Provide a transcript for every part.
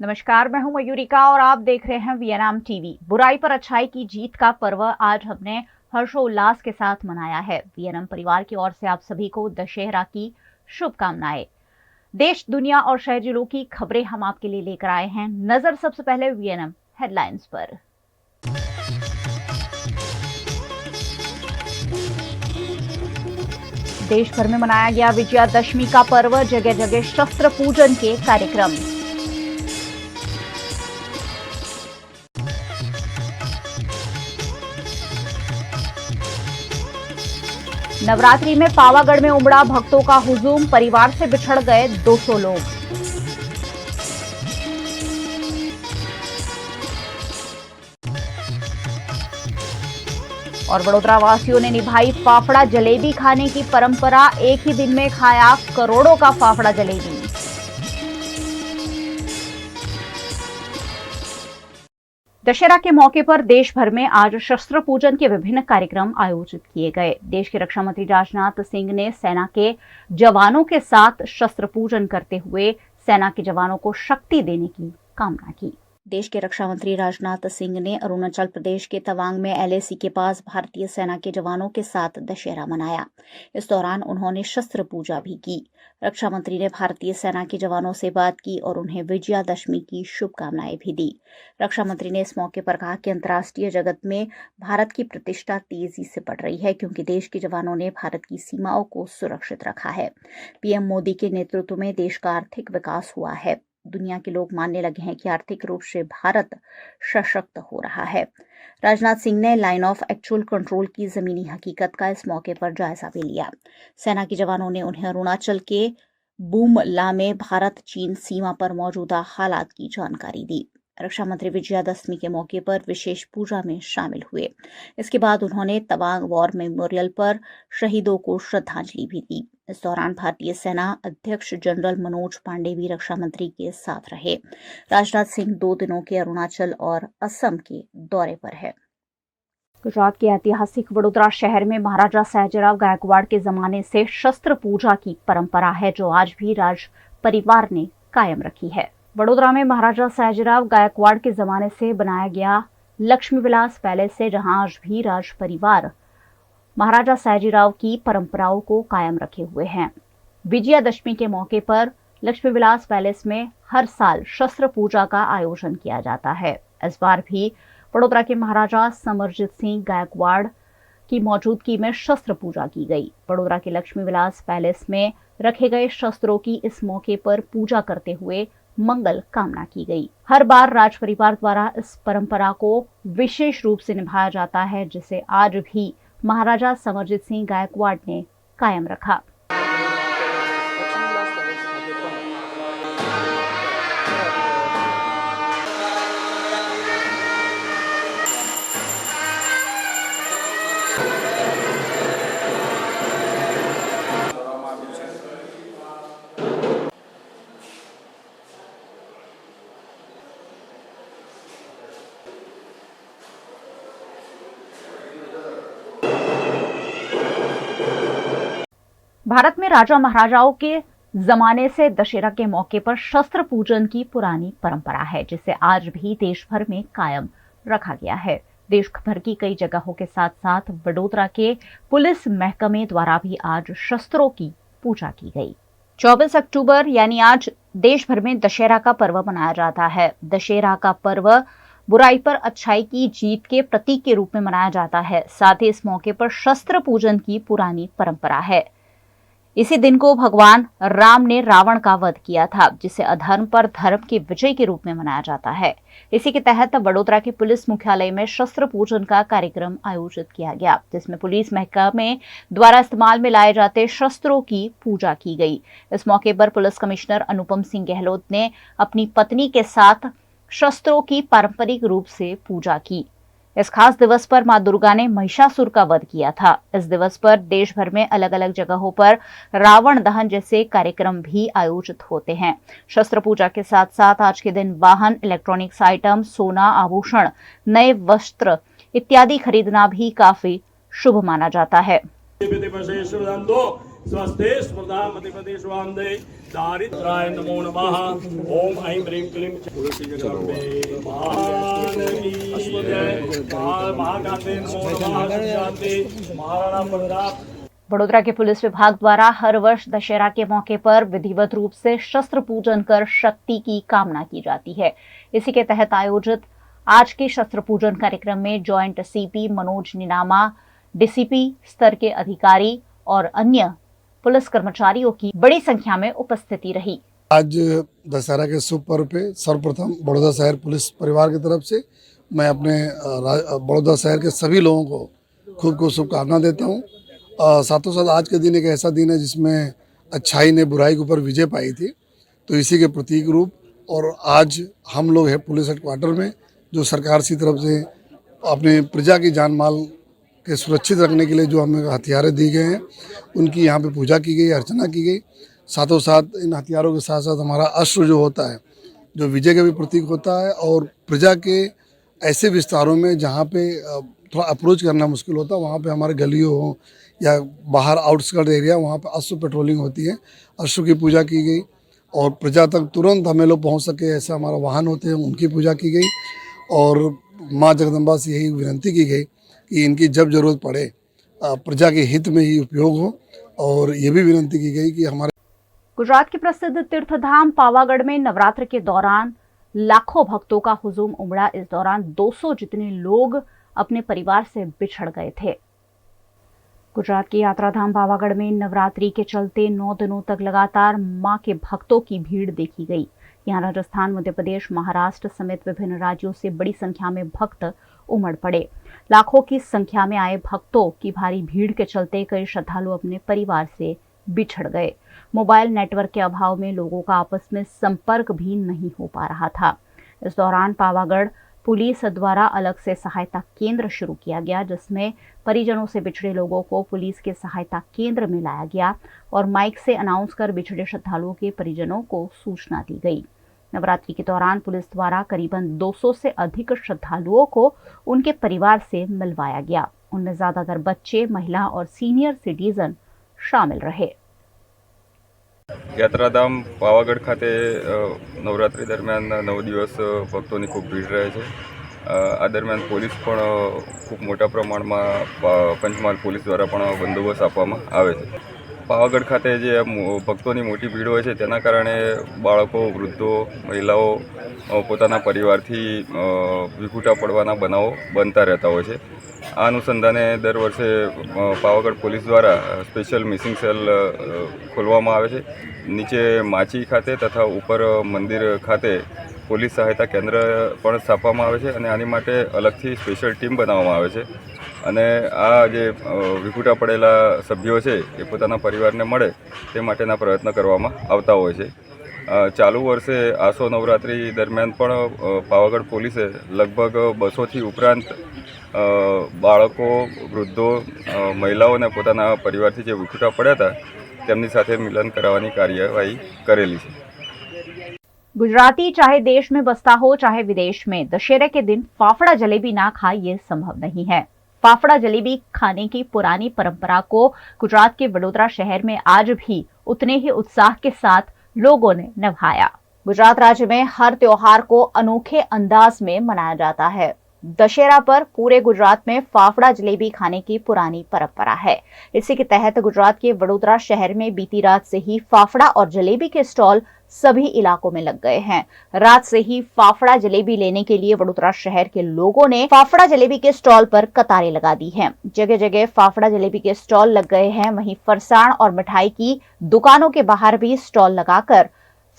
नमस्कार, मैं हूं मयूरिका और आप देख रहे हैं वीएनएम टीवी। बुराई पर अच्छाई की जीत का पर्व आज हमने हर्षोल्लास के साथ मनाया है। वीएनएम परिवार की ओर से आप सभी को दशहरा की शुभकामनाएं। देश, दुनिया और शहर जिलों की खबरें हम आपके लिए लेकर आए हैं। नजर सबसे पहले वीएनएम हेडलाइंस पर। देश भर में मनाया गया विजयादशमी का पर्व, जगह जगह शस्त्र पूजन के कार्यक्रम। नवरात्रि में पावागढ़ में उमड़ा भक्तों का हुजूम, परिवार से बिछड़ गए 200 लोग। और वडोदरा वासियों ने निभाई फाफड़ा जलेबी खाने की परंपरा, एक ही दिन में खाया करोड़ों का फाफड़ा जलेबी। दशहरा के मौके पर देश भर में आज शस्त्र पूजन के विभिन्न कार्यक्रम आयोजित किए गए। देश के रक्षा मंत्री राजनाथ सिंह ने सेना के जवानों के साथ शस्त्र पूजन करते हुए सेना के जवानों को शक्ति देने की कामना की। देश के रक्षा मंत्री राजनाथ सिंह ने अरुणाचल प्रदेश के तवांग में एलएसी के पास भारतीय सेना के जवानों के साथ दशहरा मनाया। इस दौरान उन्होंने शस्त्र पूजा भी की। रक्षा मंत्री ने भारतीय सेना के जवानों से बात की और उन्हें विजयादशमी की शुभकामनाएं भी दी। रक्षा मंत्री ने इस मौके पर कहा कि अंतर्राष्ट्रीय जगत में भारत की प्रतिष्ठा तेजी से बढ़ रही है, क्योंकि देश के जवानों ने भारत की सीमाओं को सुरक्षित रखा है। पीएम मोदी के नेतृत्व में देश का आर्थिक विकास हुआ है। दुनिया के लोग मानने लगे हैं कि आर्थिक रूप से भारत सशक्त हो रहा है। राजनाथ सिंह ने लाइन ऑफ एक्चुअल कंट्रोल की जमीनी हकीकत का इस मौके पर जायजा भी लिया। सेना के जवानों ने उन्हें अरुणाचल के बूमला में भारत चीन सीमा पर मौजूदा हालात की जानकारी दी। रक्षा मंत्री विजयादशमी के मौके पर विशेष पूजा में शामिल हुए। इसके बाद उन्होंने तवांग वॉर मेमोरियल पर शहीदों को श्रद्धांजलि भी दी। इस दौरान भारतीय सेना अध्यक्ष जनरल मनोज पांडे भी रक्षा मंत्री के साथ रहे। राजनाथ सिंह 2 दिनों के अरुणाचल और असम के दौरे पर है। गुजरात के ऐतिहासिक वडोदरा शहर में महाराजा सयाजीराव गायकवाड़ के जमाने से शस्त्र पूजा की परंपरा है, जो आज भी राज परिवार ने कायम रखी है। वडोदरा में महाराजा सयाजीराव गायकवाड़ के जमाने से बनाया गया लक्ष्मी विलास पैलेस है, जहां आज भी राज परिवार महाराजा सयाजीराव की परंपराओं को कायम रखे हुए हैं। विजयादशमी के मौके पर लक्ष्मी विलास पैलेस में हर साल शस्त्र पूजा का आयोजन किया जाता है। इस बार भी वडोदरा के महाराजा समरजीत सिंह गायकवाड़ की मौजूदगी में शस्त्र पूजा की गई। वडोदरा के लक्ष्मी विलास पैलेस में रखे गए शस्त्रों की इस मौके पर पूजा करते हुए मंगल कामना की गई। हर बार राज परिवार द्वारा इस परंपरा को विशेष रूप से निभाया जाता है, जिसे आज भी महाराजा समरजीत सिंह गायकवाड़ ने कायम रखा। भारत में राजा महाराजाओं के जमाने से दशहरा के मौके पर शस्त्र पूजन की पुरानी परंपरा है, जिसे आज भी देश भर में कायम रखा गया है। देश भर की कई जगहों के साथ साथ वडोदरा के पुलिस महकमे द्वारा भी आज शस्त्रों की पूजा की गई। 24 अक्टूबर यानी आज देश भर में दशहरा का पर्व मनाया जाता है। दशहरा का पर्व बुराई पर अच्छाई की जीत के प्रतीक के रूप में मनाया जाता है। साथ ही इस मौके पर शस्त्र पूजन की पुरानी परंपरा है। इसी दिन को भगवान राम ने रावण का वध किया था, जिसे अधर्म पर धर्म की विजय के रूप में मनाया जाता है। इसी के तहत वडोदरा के पुलिस मुख्यालय में शस्त्र पूजन का कार्यक्रम आयोजित किया गया, जिसमें पुलिस महकमे द्वारा इस्तेमाल में लाए जाते शस्त्रों की पूजा की गई। इस मौके पर पुलिस कमिश्नर अनुपम सिंह गहलोत ने अपनी पत्नी के साथ शस्त्रों की पारंपरिक रूप से पूजा की। इस खास दिवस पर मां दुर्गा ने महिषासुर का वध किया था। इस दिवस पर देश भर में अलग अलग जगहों पर रावण दहन जैसे कार्यक्रम भी आयोजित होते हैं। शस्त्र पूजा के साथ साथ आज के दिन वाहन, इलेक्ट्रॉनिक्स आइटम, सोना, आभूषण, नए वस्त्र इत्यादि खरीदना भी काफी शुभ माना जाता है। दारिद्राय नमो नमः। ओम ऐं ह्रीं क्लीं महाकाले नमो नमः। शांति महाराणा प्रताप। वडोदरा के पुलिस विभाग द्वारा हर वर्ष दशहरा के मौके पर विधिवत रूप से शस्त्र पूजन कर शक्ति की कामना की जाती है। इसी के तहत आयोजित आज के शस्त्र पूजन कार्यक्रम में joint CP Manoj Ninama, DCP स्तर के अधिकारी और अन्य पुलिस कर्मचारियों की बड़ी संख्या में उपस्थिति रही। आज दशहरा के शुभ पर्व पे सर्वप्रथम बड़ौदा शहर पुलिस परिवार की तरफ से मैं अपने बड़ौदा शहर के सभी लोगों को खूब शुभकामना देता हूँ। साथों साथ आज के दिन एक ऐसा दिन है जिसमें अच्छाई ने बुराई के ऊपर विजय पाई थी, तो इसी के प्रतीक रूप और आज हम लोग हैं पुलिस हेडक्वार्टर में जो सरकार की तरफ से अपने प्रजा की जान माल के सुरक्षित रखने के लिए जो हमें हथियारें दी गए हैं उनकी यहाँ पे पूजा की गई, अर्चना की गई। साथों साथ इन हथियारों के साथ साथ हमारा अश्व जो होता है जो विजय का भी प्रतीक होता है और प्रजा के ऐसे विस्तारों में जहाँ पे थोड़ा अप्रोच करना मुश्किल होता है वहाँ पे हमारे गलियों हो या बाहर आउटस्कर्ट एरिया वहाँ पे अश्व पेट्रोलिंग होती है, अश्व की पूजा की गई और प्रजा तक तुरंत हमें लोग पहुँच सके ऐसे हमारा वाहन होते हैं उनकी पूजा की गई और माँ जगदम्बा से यही विनती की गई कि इनकी जब जरूरत पड़े प्रजा के हित में ही उपयोग हो और ये भी विनती की गई कि हमारे गुजरात के प्रसिद्ध तीर्थधाम पावागढ़ में नवरात्र के दौरान लाखों भक्तों का हुजूम उमड़ा। इस दौरान 200 जितने लोग अपने परिवार से बिछड़ गए थे। गुजरात के यात्राधाम पावागढ़ में नवरात्रि के चलते 9 दिनों तक लगातार मां के भक्तों की भीड़ देखी गई। यहां राजस्थान, मध्य प्रदेश, महाराष्ट्र समेत विभिन्न राज्यों से बड़ी संख्या में भक्त उमड़ पड़े। लाखों की संख्या में आए भक्तों की भारी भीड़ के चलते कई श्रद्धालु अपने परिवार से बिछड़ गए। मोबाइल नेटवर्क के अभाव में लोगों का आपस में संपर्क भी नहीं हो पा रहा था। इस दौरान पावागढ़ पुलिस द्वारा अलग से सहायता केंद्र शुरू किया गया, जिसमें परिजनों से बिछड़े लोगों को पुलिस के सहायता केंद्र में लाया गया और माइक से अनाउंस कर बिछड़े श्रद्धालुओं के परिजनों को सूचना दी गई। नवरात्रि के दौरान पुलिस द्वारा करीबन 200 से अधिक श्रद्धालुओं को उनके परिवार से मिलवाया गया। उनमें ज्यादातर बच्चे, महिला और सीनियर सिटीजन शामिल रहे। યાત્રાધામ પાવાગઢ ખાતે નવરાત્રિ દરમિયાન 9 દિવસ ભક્તોની ખૂબ ભીડ રહે છે। આ દરમિયાન પોલીસ પણ ખૂબ મોટા પ્રમાણમાં પંચમહાલ પોલીસ દ્વારા પણ બંદોબસ્ત આપવામાં આવે છે। પાવાગઢ ખાતે જે ભક્તોની મોટી ભીડ હોય છે તેના કારણે બાળકો, વૃદ્ધો, મહિલાઓ પોતાના પરિવારથી વિખૂટા પડવાના બનાવો બનતા રહેતા હોય છે। આ અનુસંધાને દર વર્ષે પાવાગઢ પોલીસ દ્વારા સ્પેશિયલ મિસિંગ સેલ ખોલવામાં આવે છે। નીચે માચી ખાતે તથા ઉપર મંદિર ખાતે પોલીસ સહાયતા કેન્દ્ર પણ સ્થાપવામાં આવે છે અને આની માટે અલગથી સ્પેશિયલ ટીમ બનાવવામાં આવે છે અને આ જે વિખૂટા પડેલા સભ્યો છે એ પોતાના પરિવારને મળે તે માટેના પ્રયત્ન કરવામાં આવતા હોય છે। ચાલુ વર્ષે આસો નવરાત્રિ દરમિયાન પણ પાવાગઢ પોલીસે લગભગ 200થી ઉપરાંત બાળકો, વૃદ્ધો, મહિલાઓને પોતાના પરિવારથી જે વિખૂટા પડ્યા હતા તેમની સાથે મિલન કરાવવાની કાર્યવાહી કરેલી છે। गुजराती चाहे देश में बसता हो चाहे विदेश में, दशहरे के दिन फाफड़ा जलेबी ना खाए ये संभव नहीं है। फाफड़ा जलेबी खाने की पुरानी परंपरा को गुजरात के वडोदरा शहर में आज भी उतने ही उत्साह के साथ लोगों ने निभाया। गुजरात राज्य में हर त्योहार को अनोखे अंदाज में मनाया जाता है। दशहरा पर पूरे गुजरात में फाफड़ा जलेबी खाने की पुरानी परंपरा है। इसी के तहत गुजरात के वडोदरा शहर में बीती रात से ही फाफड़ा और जलेबी के स्टॉल सभी इलाकों में लग गए हैं। रात से ही फाफड़ा जलेबी लेने के लिए वडोदरा शहर के लोगों ने फाफड़ा जलेबी के स्टॉल पर कतारें लगा दी हैं। जगह जगह फाफड़ा जलेबी के स्टॉल लग गए हैं। वहीं फरसाण और मिठाई की दुकानों के बाहर भी स्टॉल लगाकर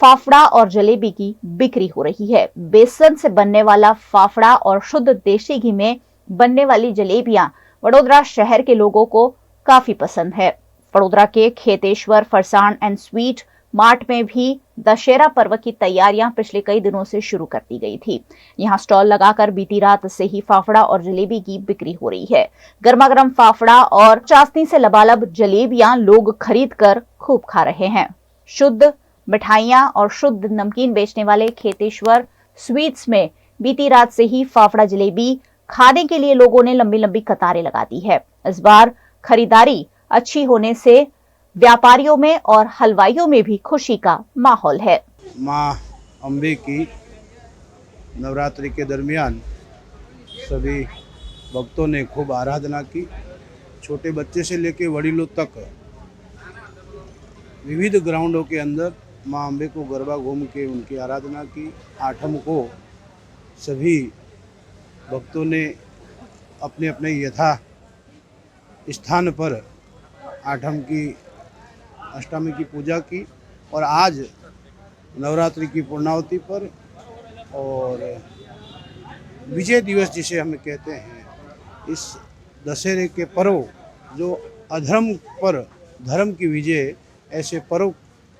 फाफड़ा और जलेबी की बिक्री हो रही है। बेसन से बनने वाला फाफड़ा और शुद्ध देशी घी में बनने वाली जलेबियां वडोदरा शहर के लोगों को काफी पसंद है। वडोदरा के Kheteshwar farsan and sweet mart में भी दशहरा पर्व की तैयारियां पिछले कई दिनों से शुरू कर दी गई थी। यहां स्टॉल लगाकर बीती रात से ही फाफड़ा और जलेबी की बिक्री हो रही है। गर्मा गर्म फाफड़ा और चाशनी से लबालब जलेबियां लोग खरीद कर खूब खा रहे हैं। शुद्ध मिठाइयां और शुद्ध नमकीन बेचने वाले खेतेश्वर स्वीट्स में बीती रात से ही फाफड़ा जलेबी खाने के लिए लोगों ने लंबी लंबी कतारें लगा दी है। इस बार खरीदारी अच्छी होने से व्यापारियों में और हलवाइयों में भी खुशी का माहौल है। माँ अम्बे की नवरात्रि के दरमियान सभी भक्तों ने खूब आराधना की। छोटे बच्चे से लेकर बड़ीलों तक विविध ग्राउंडों के अंदर माँ अम्बे को गरबा घूम के उनकी आराधना की। आठम को सभी भक्तों ने अपने अपने यथा स्थान पर आठम की अष्टमी की पूजा की और आज नवरात्रि की पूर्णावति पर और विजय दिवस जिसे हम कहते हैं, इस दशहरे के पर्व जो अधर्म पर धर्म की विजय, ऐसे पर्व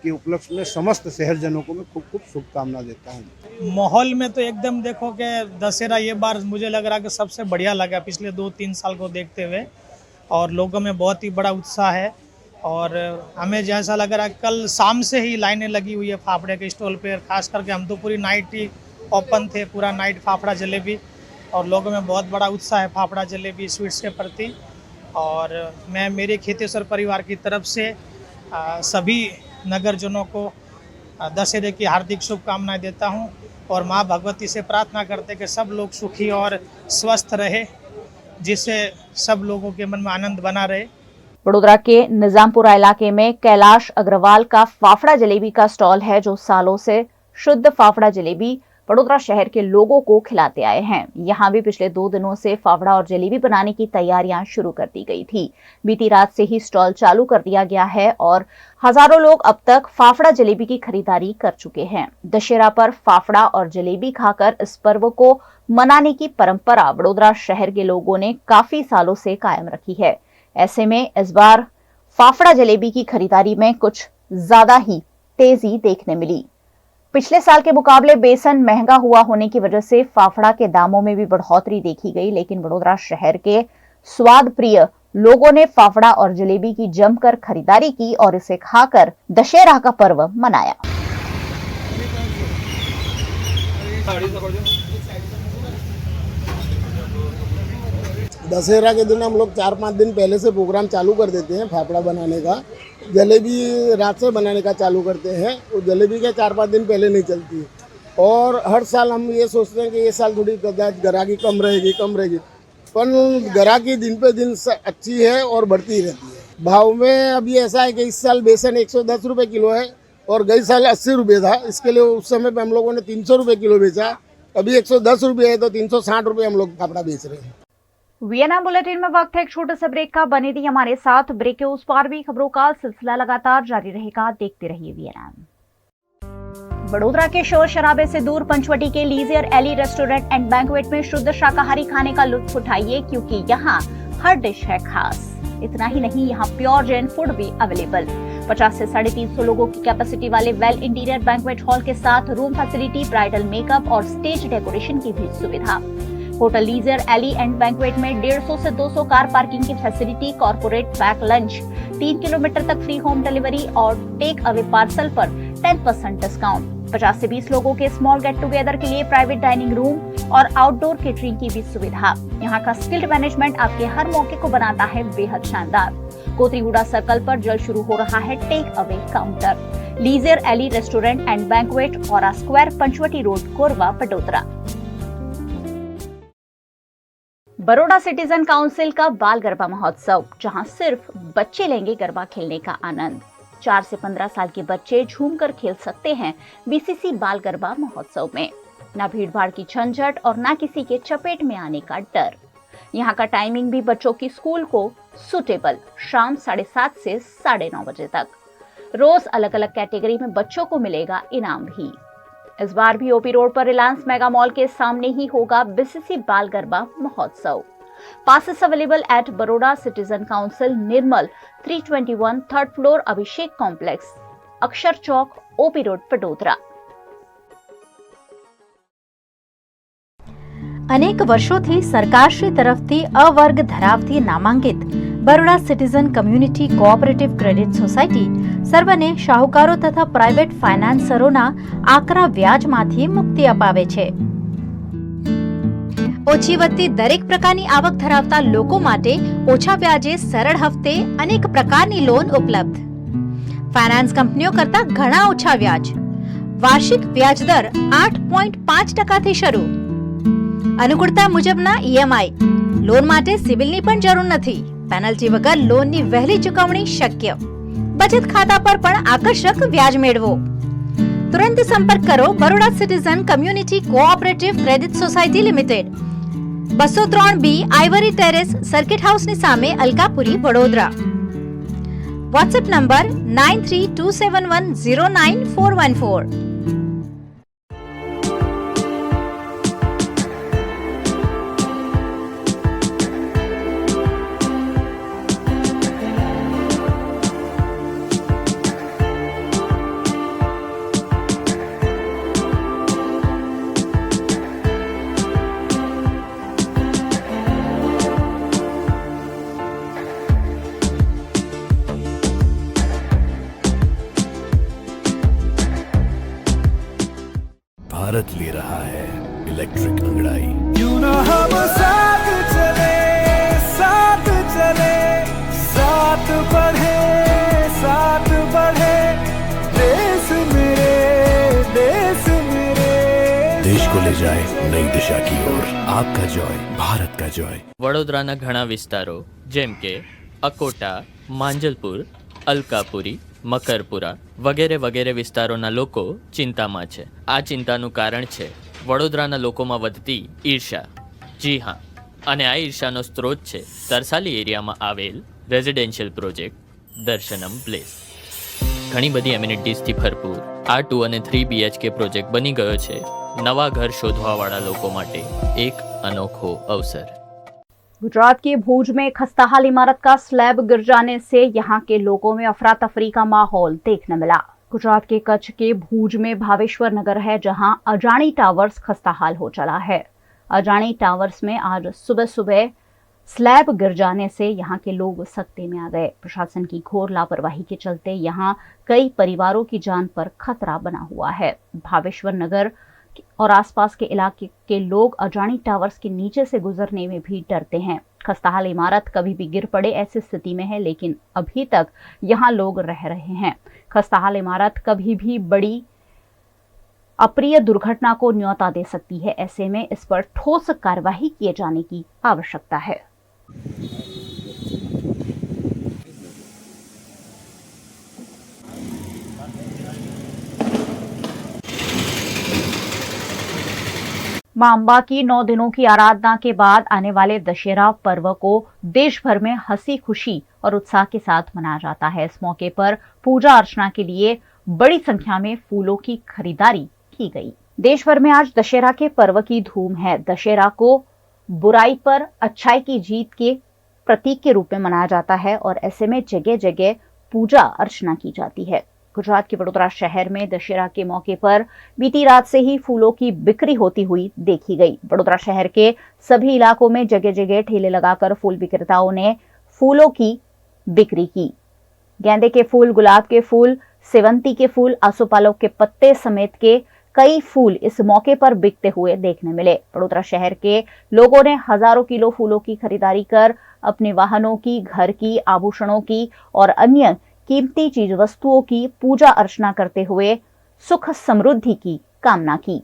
के उपलक्ष्य में समस्त शहरजनों को मैं खूब खूब शुभकामना देता हूँ। माहौल में तो एकदम देखो कि दशहरा ये बार मुझे लग रहा है कि सबसे बढ़िया लगा पिछले 2-3 साल को देखते हुए, और लोगों में बहुत ही बड़ा उत्साह है। और हमें जैसा लग रहा है कल शाम से ही लाइनें लगी हुई है फाफड़े के स्टॉल पे, खास करके हम तो पूरी नाइट ही ओपन थे, पूरा नाइट फाफड़ा जलेबी, और लोगों में बहुत बड़ा उत्साह है फाफड़ा जलेबी स्वीट्स के प्रति। और मैं मेरे खेतेश्वर परिवार की तरफ से सभी नगरजनों को दशहरे की हार्दिक शुभकामनाएं देता हूं और मां भगवती से प्रार्थना करते कि सब लोग सुखी और स्वस्थ रहे, जिससे सब लोगों के मन में आनंद बना रहे। वडोदरा के निजामपुरा इलाके में कैलाश अग्रवाल का फाफड़ा जलेबी का स्टॉल है, जो सालों से शुद्ध फाफड़ा जलेबी वडोदरा शहर के लोगों को खिलाते आए हैं। यहां भी पिछले 2 दिनों से फाफड़ा और जलेबी बनाने की तैयारियां शुरू कर दी गई थी। बीती रात से ही स्टॉल चालू कर दिया गया है और हजारों लोग अब तक फाफड़ा जलेबी की खरीदारी कर चुके हैं। दशहरा पर फाफड़ा और जलेबी खाकर इस पर्व को मनाने की परंपरा वडोदरा शहर के लोगों ने काफी सालों से कायम रखी है। ऐसे में इस बार फाफड़ा जलेबी की खरीदारी में कुछ ज्यादा ही तेजी देखने मिली। पिछले साल के मुकाबले बेसन महंगा हुआ होने की वजह से फाफड़ा के दामों में भी बढ़ोतरी देखी गई, लेकिन वडोदरा शहर के स्वाद प्रिय लोगों ने फाफड़ा और जलेबी की जमकर खरीदारी की और इसे खाकर दशहरा का पर्व मनाया। दशहरा के दिन हम लोग 4-5 दिन पहले से प्रोग्राम चालू कर देते हैं फाफड़ा बनाने का। जलेबी रात से बनाने का चालू करते हैं। वो जलेबी के 4-5 दिन पहले नहीं चलती। और हर साल हम ये सोचते हैं कि ये साल थोड़ी ग्राहकी कम रहेगी, पर ग्राहकी दिन पे दिन अच्छी है और बढ़ती रहती है। भाव में अभी ऐसा है कि इस साल बेसन 110 रुपये किलो है और गई साल 80 रुपये था। इसके लिए उस समय पे हम लोगों ने 300 रुपये किलो बेचा। अभी 110 रुपये है तो 360 रुपये हम लोग फाफड़ा बेच रहे हैं। वीएनएम बुलेटिन में वक्त है एक छोटे से ब्रेक का। बने रहिए हमारे साथ। ब्रेक के उस पार भी खबरों का सिलसिला लगातार जारी रहेगा। देखते रहिए वीएनएम। वडोदरा के शोर शराबे से दूर पंचवटी के लीजियर एली रेस्टोरेंट एंड बैंक्वेट में शुद्ध शाकाहारी खाने का लुत्फ उठाइए, क्योंकि यहाँ हर डिश है खास। इतना ही नहीं, यहाँ प्योर जैन फूड भी अवेलेबल। 50 से 350 लोगों की कैपेसिटी वाले वेल इंटीरियर बैंक्वेट हॉल के साथ रूम फैसिलिटी, ब्राइडल मेकअप और स्टेज डेकोरेशन की भी सुविधा। होटल लीजियर एली एंड बैंक्वेट में 150 से 200 कार पार्किंग की facility, corporate pack lunch, 3 kilometre तक फ्री होम डिलीवरी और टेक अवे पार्सल पर 10% डिस्काउंट। 50 से 20 लोगों के स्मॉल गेट टुगेदर के लिए प्राइवेट डाइनिंग रूम और आउटडोर केटरिंग की भी सुविधा। यहाँ का स्किल्ड मैनेजमेंट आपके हर मौके को बनाता है बेहद शानदार। कोतरीगुड़ा सर्कल पर जल्द शुरू हो रहा है टेक अवे काउंटर। लीजियर एली restaurant and banquet, aura square, Panchavati road, Korba, Vadodara. Baroda citizen council का बाल गरबा महोत्सव, जहां सिर्फ बच्चे लेंगे गरबा खेलने का आनंद। 4 से 15 साल के बच्चे झूमकर खेल सकते हैं बीसीसी बाल गरबा महोत्सव में। ना भीड़भाड़ की झंझट और ना किसी के चपेट में आने का डर। यहाँ का टाइमिंग भी बच्चों की स्कूल को सुटेबल, शाम 7:30 से 9:30 बजे तक। रोज अलग अलग कैटेगरी में बच्चों को मिलेगा इनाम भी। इस बार भी ओपी रोड पर रिलायंस मेगा मॉल के सामने ही होगा बीसीसी बाल गरबा महोत्सव। Passes available at Baroda citizen council, Nirmal 321, 3rd floor, Abhishek complex, अक्षर चौक, ओपी रोड, वडोदरा। અનેક વર્ષોથી સરકારશ્રી તરફથી અવર્ગ ધરાવતી નામાંકિત Baroda citizen community cooperative credit society સર્વને શાહુકારો તથા પ્રાઇવેટ ફાઇનાન્સરોના આકરા વ્યાજમાંથી મુક્તિ અપાવે છે। ઓછી વત્તી દરેક પ્રકારની આવક ધરાવતા લોકો માટે ઓછા વ્યાજે સરળ હપ્તે અનેક પ્રકારની લોન ઉપલબ્ધ। ફાઇનાન્સ કંપનીઓ કરતા ઘણા ઓછા વ્યાજ. વાર્ષિક વ્યાજ દર 8.5% શરૂ. અનુકૂળતા મુજબના EMI. લોન માટે સિવિલની પણ જરૂર નથી. પેનલ્ટી વગર લોનની વહેલી ચૂકવણી શક્ય. બચત ખાતા પર પણ આકર્ષક વ્યાજ મેળવો. तुरंत संपर्क करो Baroda citizen community cooperative credit society limited, 203B ivory terrace, circuit house ની સામે, અલકાપુરી, વડોદરા. WhatsApp number 9327109414. भारत ले रहा है इलेक्ट्रिक अंगड़ाई. क्यों ना हम साथ चले, साथ चले, साथ बढ़े, साथ बढ़े, देश मेरे, देश मेरे. देश को ले जाए नई दिशा की ओर. आपका जॉय, भारत का जॉय. વડોદરાના ઘણા વિસ્તારો જેમ કે અકોટા, માંજલપુર, અલકાપુરી, મકરપુરા વગેરે વગેરે વિસ્તારોના લોકો ચિંતામાં છે. આ ચિંતાનું કારણ છે વડોદરાના લોકોમાં વધતી ઈર્ષા. જી હા, અને આ ઈર્ષાનો સ્ત્રોત છે તરસાલી એરિયામાં આવેલ રેઝિડેન્શિયલ પ્રોજેક્ટ દર્શનમ પ્લેસ. ઘણી બધી એમિનિટીઝથી ભરપૂર આ 2 અને 3 BHK પ્રોજેક્ટ બની ગયો છે નવા ઘર શોધવાવાળા લોકો માટે એક अनोखो अवसर. गुजरात के भूज में खस्ताहाल इमारत का स्लैब गिर जाने से यहां के लोगों में अफरा तफरी का माहौल देखने मिला. गुजरात के कच्छ के भूज में भावेश्वर नगर है, जहां अजाणी टावर्स खस्ताहाल हो चला है. अजाणी टावर्स में आज सुबह सुबह स्लैब गिर जाने से यहां के लोग सकते में आ गए. प्रशासन की घोर लापरवाही के चलते यहां कई परिवारों की जान पर खतरा बना हुआ है. भावेश्वर नगर और आसपास के इलाके के लोग अजाणी टावर्स के नीचे से गुजरने में भी डरते हैं. खस्ताहाल इमारत कभी भी गिर पड़े ऐसी स्थिति में है, लेकिन अभी तक यहां लोग रह रहे हैं. खस्ताहाल इमारत कभी भी बड़ी अप्रिय दुर्घटना को न्योता दे सकती है. ऐसे में इस पर ठोस कार्यवाही किए जाने की आवश्यकता है. मां अम्बा की 9 दिनों की आराधना के बाद आने वाले दशहरा पर्व को देश भर में हंसी खुशी और उत्साह के साथ मनाया जाता है. इस मौके पर पूजा अर्चना के लिए बड़ी संख्या में फूलों की खरीदारी की गई. देश भर में आज दशहरा के पर्व की धूम है. दशहरा को बुराई पर अच्छाई की जीत के प्रतीक के रूप में मनाया जाता है और ऐसे में जगह जगह पूजा अर्चना की जाती है. गुजरात के वडोदरा शहर में दशहरा के मौके पर बीती रात से ही फूलों की बिक्री होती हुई देखी गई. वडोदरा शहर के सभी इलाकों में जगह जगह ठेले लगाकर फूल विक्रेताओं ने फूलों की बिक्री की. गेंदे के फूल, गुलाब के फूल, सेवंती के फूल, आसोपालव के पत्ते समेत के कई फूल इस मौके पर बिकते हुए देखने मिले. वडोदरा शहर के लोगों ने हजारों किलो फूलों की खरीदारी कर अपने वाहनों की, घर की, आभूषणों की और अन्य कीमती चीज वस्तुओं की पूजा अर्चना करते हुए सुख समृद्धि की कामना की.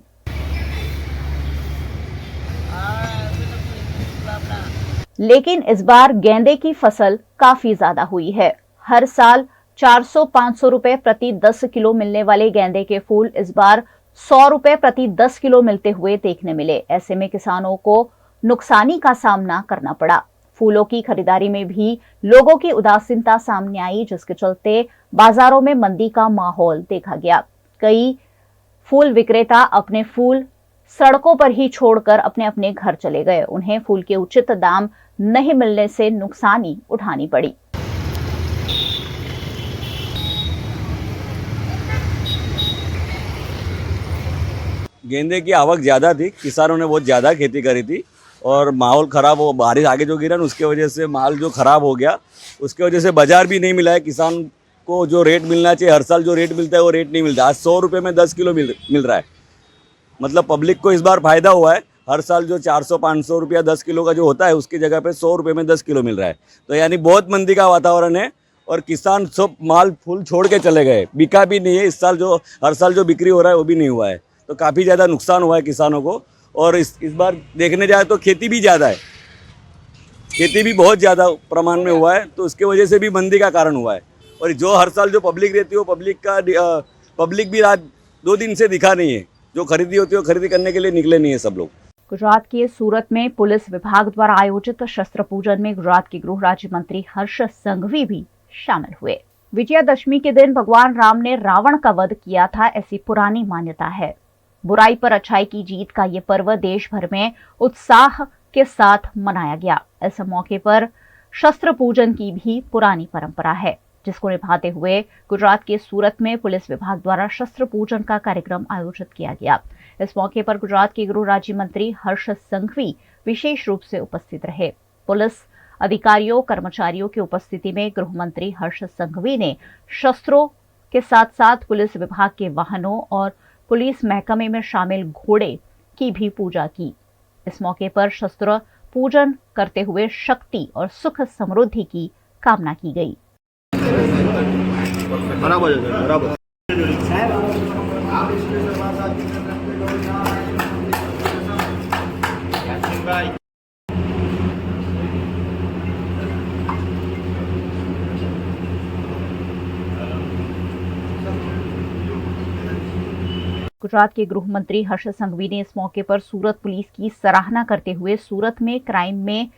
लेकिन इस बार गेंदे की फसल काफी ज्यादा हुई है. हर साल 400-500 रुपए प्रति 10 किलो मिलने वाले गेंदे के फूल इस बार 100 रुपए प्रति 10 किलो मिलते हुए देखने मिले. ऐसे में किसानों को नुकसानी का सामना करना पड़ा. फूलों की खरीदारी में भी लोगों की उदासीनता सामने आई, जिसके चलते बाजारों में मंदी का माहौल देखा गया. कई फूल विक्रेता अपने फूल सड़कों पर ही छोड़कर अपने अपने घर चले गए. उन्हें फूल के उचित दाम नहीं मिलने से नुकसानी उठानी पड़ी. गेंदे की आवक ज़्यादा थी, किसानों ने बहुत ज़्यादा खेती करी थी और माहौल ख़राब हो, बारिश आगे जो गिरा ना उसके वजह से माल जो ख़राब हो गया, उसके वजह से बाज़ार भी नहीं मिला है. किसान को जो रेट मिलना चाहिए, हर साल जो रेट मिलता है वो रेट नहीं मिलता. आज 100 रुपये में 10 किलो मिल रहा है. मतलब पब्लिक को इस बार फ़ायदा हुआ है. हर साल जो 400-500 रुपया 10 किलो का जो होता है उसकी जगह पे 100 रुपये में 10 किलो मिल रहा है. तो यानी बहुत मंदी का वातावरण है और किसान सब माल फूल छोड़ के चले गए, बिका भी नहीं है। इस साल जो हर साल जो बिक्री हो रहा है वो भी नहीं हुआ है, तो काफ़ी ज़्यादा नुकसान हुआ है किसानों को। और इस बार देखने जाए तो खेती भी ज़्यादा है, खेती भी बहुत ज़्यादा प्रमाण में हुआ है, तो उसके वजह से भी मंदी का कारण हुआ है। और जो हर साल जो पब्लिक रहती है वो पब्लिक भी आज 2 दिन से दिखा नहीं है, जो खरीदी होती है वो खरीदी करने के लिए निकले नहीं है सब लोग। गुजरात के सूरत में पुलिस विभाग द्वारा आयोजित शस्त्र पूजन में गुजरात के गृह राज्य मंत्री हर्ष संघवी भी शामिल हुए। विजयादशमी के दिन भगवान राम ने रावण का वध किया था, ऐसी पुरानी मान्यता है। बुराई पर अच्छाई की जीत का ये पर्व देश भर में उत्साह के साथ मनाया गया। इस मौके पर शस्त्र पूजन की भी पुरानी परंपरा है, जिसको निभाते हुए गुजरात के सूरत में पुलिस विभाग द्वारा शस्त्र पूजन का कार्यक्रम आयोजित किया गया। इस मौके पर गुजरात के गृह राज्य मंत्री हर्ष संघवी विशेष रूप से उपस्थित रहे। पुलिस अधिकारियों कर्मचारियों की उपस्थिति में गृह मंत्री हर्ष संघवी ने शस्त्रों के साथ साथ पुलिस विभाग के वाहनों और पुलिस महकमे में शामिल घोड़े की भी पूजा की। इस मौके पर शस्त्र पूजन करते हुए शक्ति और सुख समृद्धि की कामना की गई। बराबर। गुजरात के गृह मंत्री हर्ष संघवी ने इस मौके पर सूरत पुलिस की सराहना करते हुए सूरत में क्राइम में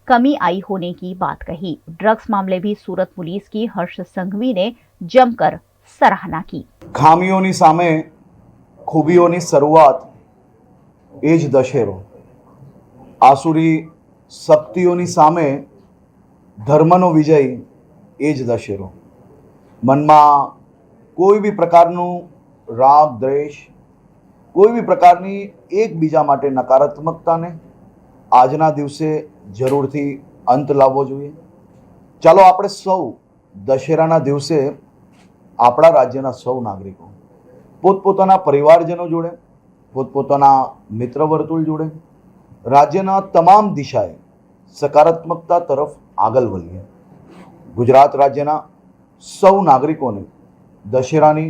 कमी आई होने की बात कही। ड्रग्स मामले भी सूरत पुलिस की हर्ष संघवी ने जमकर सराहना की। ખામીઓની સામે ખૂબીઓની શરૂઆત એ જ દશેરો, આસુરી શક્તિઓની સામે ધર્મનો વિજય એ જ દશેરો। મનમાં કોઈ બી પ્રકારનું રાગ દ્વેષ, કોઈ બી પ્રકારની એકબીજા માટે નકારાત્મકતાને આજના દિવસે જરૂરથી અંત લાવવો જોઈએ। ચાલો આપણે સૌ દશેરાના દિવસે આપણા રાજ્યના સૌ નાગરિકો પોતપોતાના પરિવારજનો જોડે, પોતપોતાના મિત્ર વર્તુળ જોડે રાજ્યના તમામ દિશાએ સકારાત્મકતા તરફ આગળ વધીએ। ગુજરાત રાજ્યના સૌ નાગરિકોને દશેરાની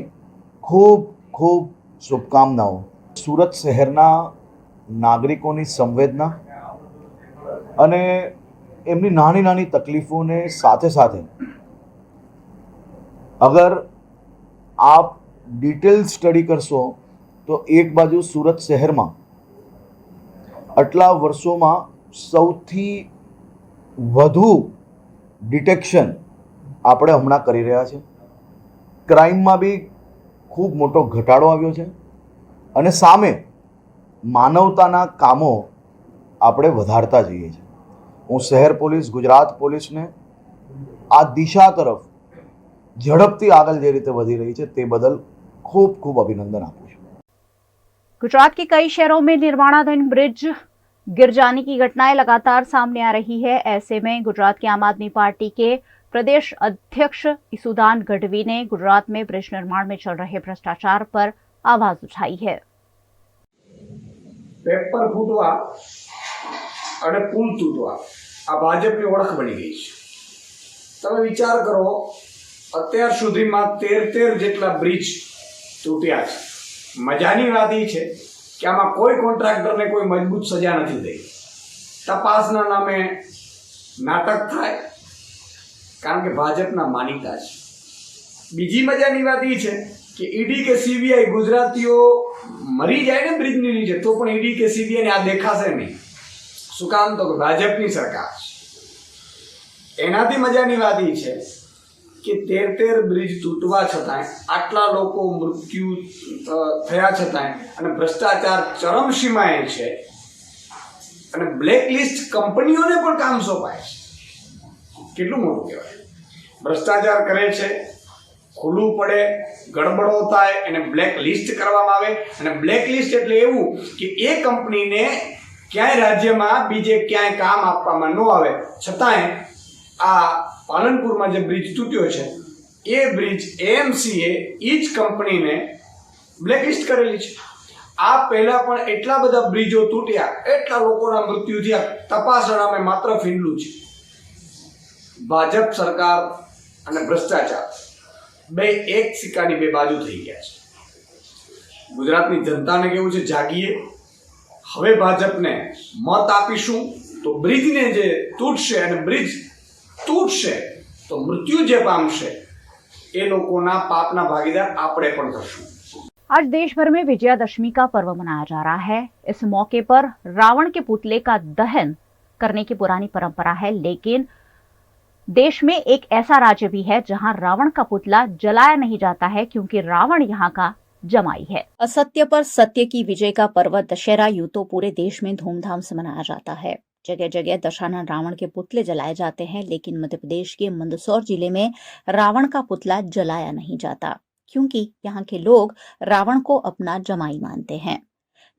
ખૂબ ખૂબ શુભકામનાઓ। સુરત શહેરના નાગરિકોની સંવેદના અને એમની નાની નાની તકલીફોને સાથે સાથે અગર आप डिटेल स्टडी करशो तो एक बाजू सूरत शहर में आटला वर्षों में सौथी वधु डिटेक्शन आपणे हमणां करी रह्या छे। क्राइम में भी खूब मोटो घटाडो आव्यो छे अने सामे मानवताना कामों आपणे वधारता जईए छे। हूँ शहर पुलिस गुजरात पुलिस ने आ दिशा तरफ झड़पथी आगळ जे रीते वधी रही है ते बदल खूब खूब अभिनंदन आपू छुं। गुजरात के कई शहरों में निर्माणाधीन ब्रिज गिर जाने की घटनाएं लगातार सामने आ रही है। ऐसे में गुजरात के आम आदमी पार्टी के प्रदेश अध्यक्ष ईसुदान गढ़वी ने गुजरात में ब्रिज निर्माण में चल रहे भ्रष्टाचार पर आवाज उठाई है। पेपर फूटवा અને પુલ તૂટવા આ ભાજપની ઓળખ બની ગઈ છે। તમે વિચાર કરો, અત્યાર સુધીમાં 13 જેટલા બ્રિજ તૂટ્યા છે। મજાની વાત એ છે કે આમાં કોઈ કોન્ટ્રાક્ટરને કોઈ મજબૂત સજા નથી થઈ। તપાસના નામે નાટક થાય, કારણ કે ભાજપના માનીતા છે। બીજી મજાની વાત એ છે કે ઈડી કે સીબીઆઈ ગુજરાતીઓ મરી જાય ને બ્રિજની નીચે તો પણ ઈડી કે સીબીઆઈને આ દેખાશે નહીં। શું કામ? તો ભાજપની સરકાર છે। એનાથી મજાની વાત એ છે કે 13 બ્રિજ તૂટવા છતાંય આટલા લોકો મૃત્યુ થયા છતાંય અને ભ્રષ્ટાચાર ચરમસીમાએ છે અને બ્લેકલિસ્ટ કંપનીઓને પણ કામ સોંપાય છે। કેટલું મોટું કહેવાય! ભ્રષ્ટાચાર કરે છે, ખુલ્લું પડે, ગડબડો થાય, એને બ્લેકલિસ્ટ કરવામાં આવે। અને બ્લેકલિસ્ટ એટલે એવું કે એ કંપનીને ક્યાંય રાજ્યમાં બીજે ક્યાંય કામ આપવામાં ન આવે, છતાંય આ પાલનપુરમાં જે બ્રિજ તૂટ્યો છે એ બ્રિજ એએમસીએ એ જ કંપનીને બ્લેકલિસ્ટ કરેલી છે। આ પહેલા પણ એટલા બધા બ્રિજો તૂટ્યા, એટલા લોકોના મૃત્યુ થયા, તપાસણામાં માત્ર ફીંડલું છે। ભાજપ સરકાર અને ભ્રષ્ટાચાર બે એક સિક્કાની બે બાજુ થઈ ગયા છે. ગુજરાતની જનતાને કેવું છે, જાગીએ, હવે ભાજપને મત આપીશું તો બ્રિજને જે તૂટશે અને બ્રિજ તૂટશે તો મૃત્યુ જે પામશે એ લોકોના પાપના ભાગીદાર આપણે પણ થશું. आज देश भर में विजयादशमी का पर्व मनाया जा रहा है. इस मौके पर रावण के पुतले का दहन करने की पुरानी परंपरा है, लेकिन देश में एक ऐसा राज्य भी है जहां रावण का पुतला जलाया नहीं जाता है, क्योंकि रावण यहाँ का जमाई है. असत्य पर सत्य की विजय का पर्व दशहरा यूं तो पूरे देश में धूमधाम से मनाया जाता है. जगह जगह दशानन रावण के पुतले जलाए जाते हैं, लेकिन मध्य प्रदेश के मंदसौर जिले में रावण का पुतला जलाया नहीं जाता, क्योंकि यहाँ के लोग रावण को अपना जमाई मानते हैं.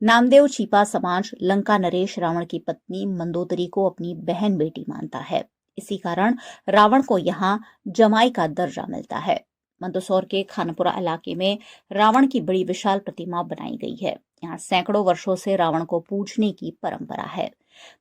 नामदेव छिपा समाज लंका नरेश रावण की पत्नी मंदोदरी को अपनी बहन बेटी मानता है. इसी कारण रावण को यहाँ जमाई का दर्जा मिलता है. मंदसौर के खानपुरा इलाके में रावण की बड़ी विशाल प्रतिमा बनाई गई है. यहाँ सैकड़ों वर्षों से रावण को पूजने की परंपरा है.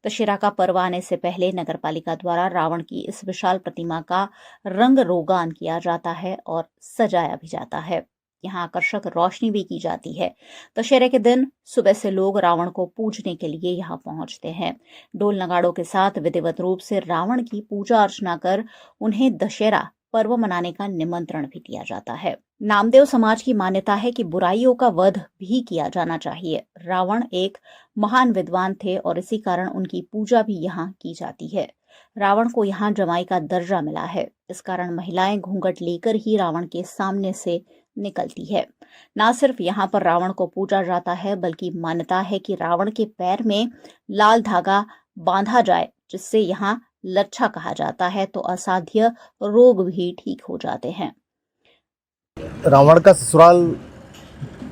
दशहरा का पर्व आने से पहले नगरपालिका द्वारा रावण की इस विशाल प्रतिमा का रंग रोगान किया जाता है और सजाया भी जाता है. यहाँ आकर्षक रोशनी भी की जाती है. दशहरे के दिन सुबह से लोग रावण को पूजने के लिए यहाँ पहुंचते हैं. ढोल नगाड़ों के साथ विधिवत रूप से रावण की पूजा अर्चना कर उन्हें दशहरा पर्व मनाने का निमंत्रण भी दिया जाता है. नामदेव समाज की मान्यता है कि बुराइयों का वध भी किया जाना चाहिए. रावण एक महान विद्वान थे और इसी कारण उनकी पूजा भी यहाँ की जाती है. रावण को यहाँ जमाई का दर्जा मिला है. इस कारण महिलाएं घूंघट लेकर ही रावण के सामने से निकलती है. न सिर्फ यहाँ पर रावण को पूजा जाता है, बल्कि मान्यता है कि रावण के पैर में लाल धागा बांधा जाए, जिससे यहाँ लच्छा कहा जाता है, तो असाध्य रोग भी ठीक हो जाते हैं. रावण का ससुराल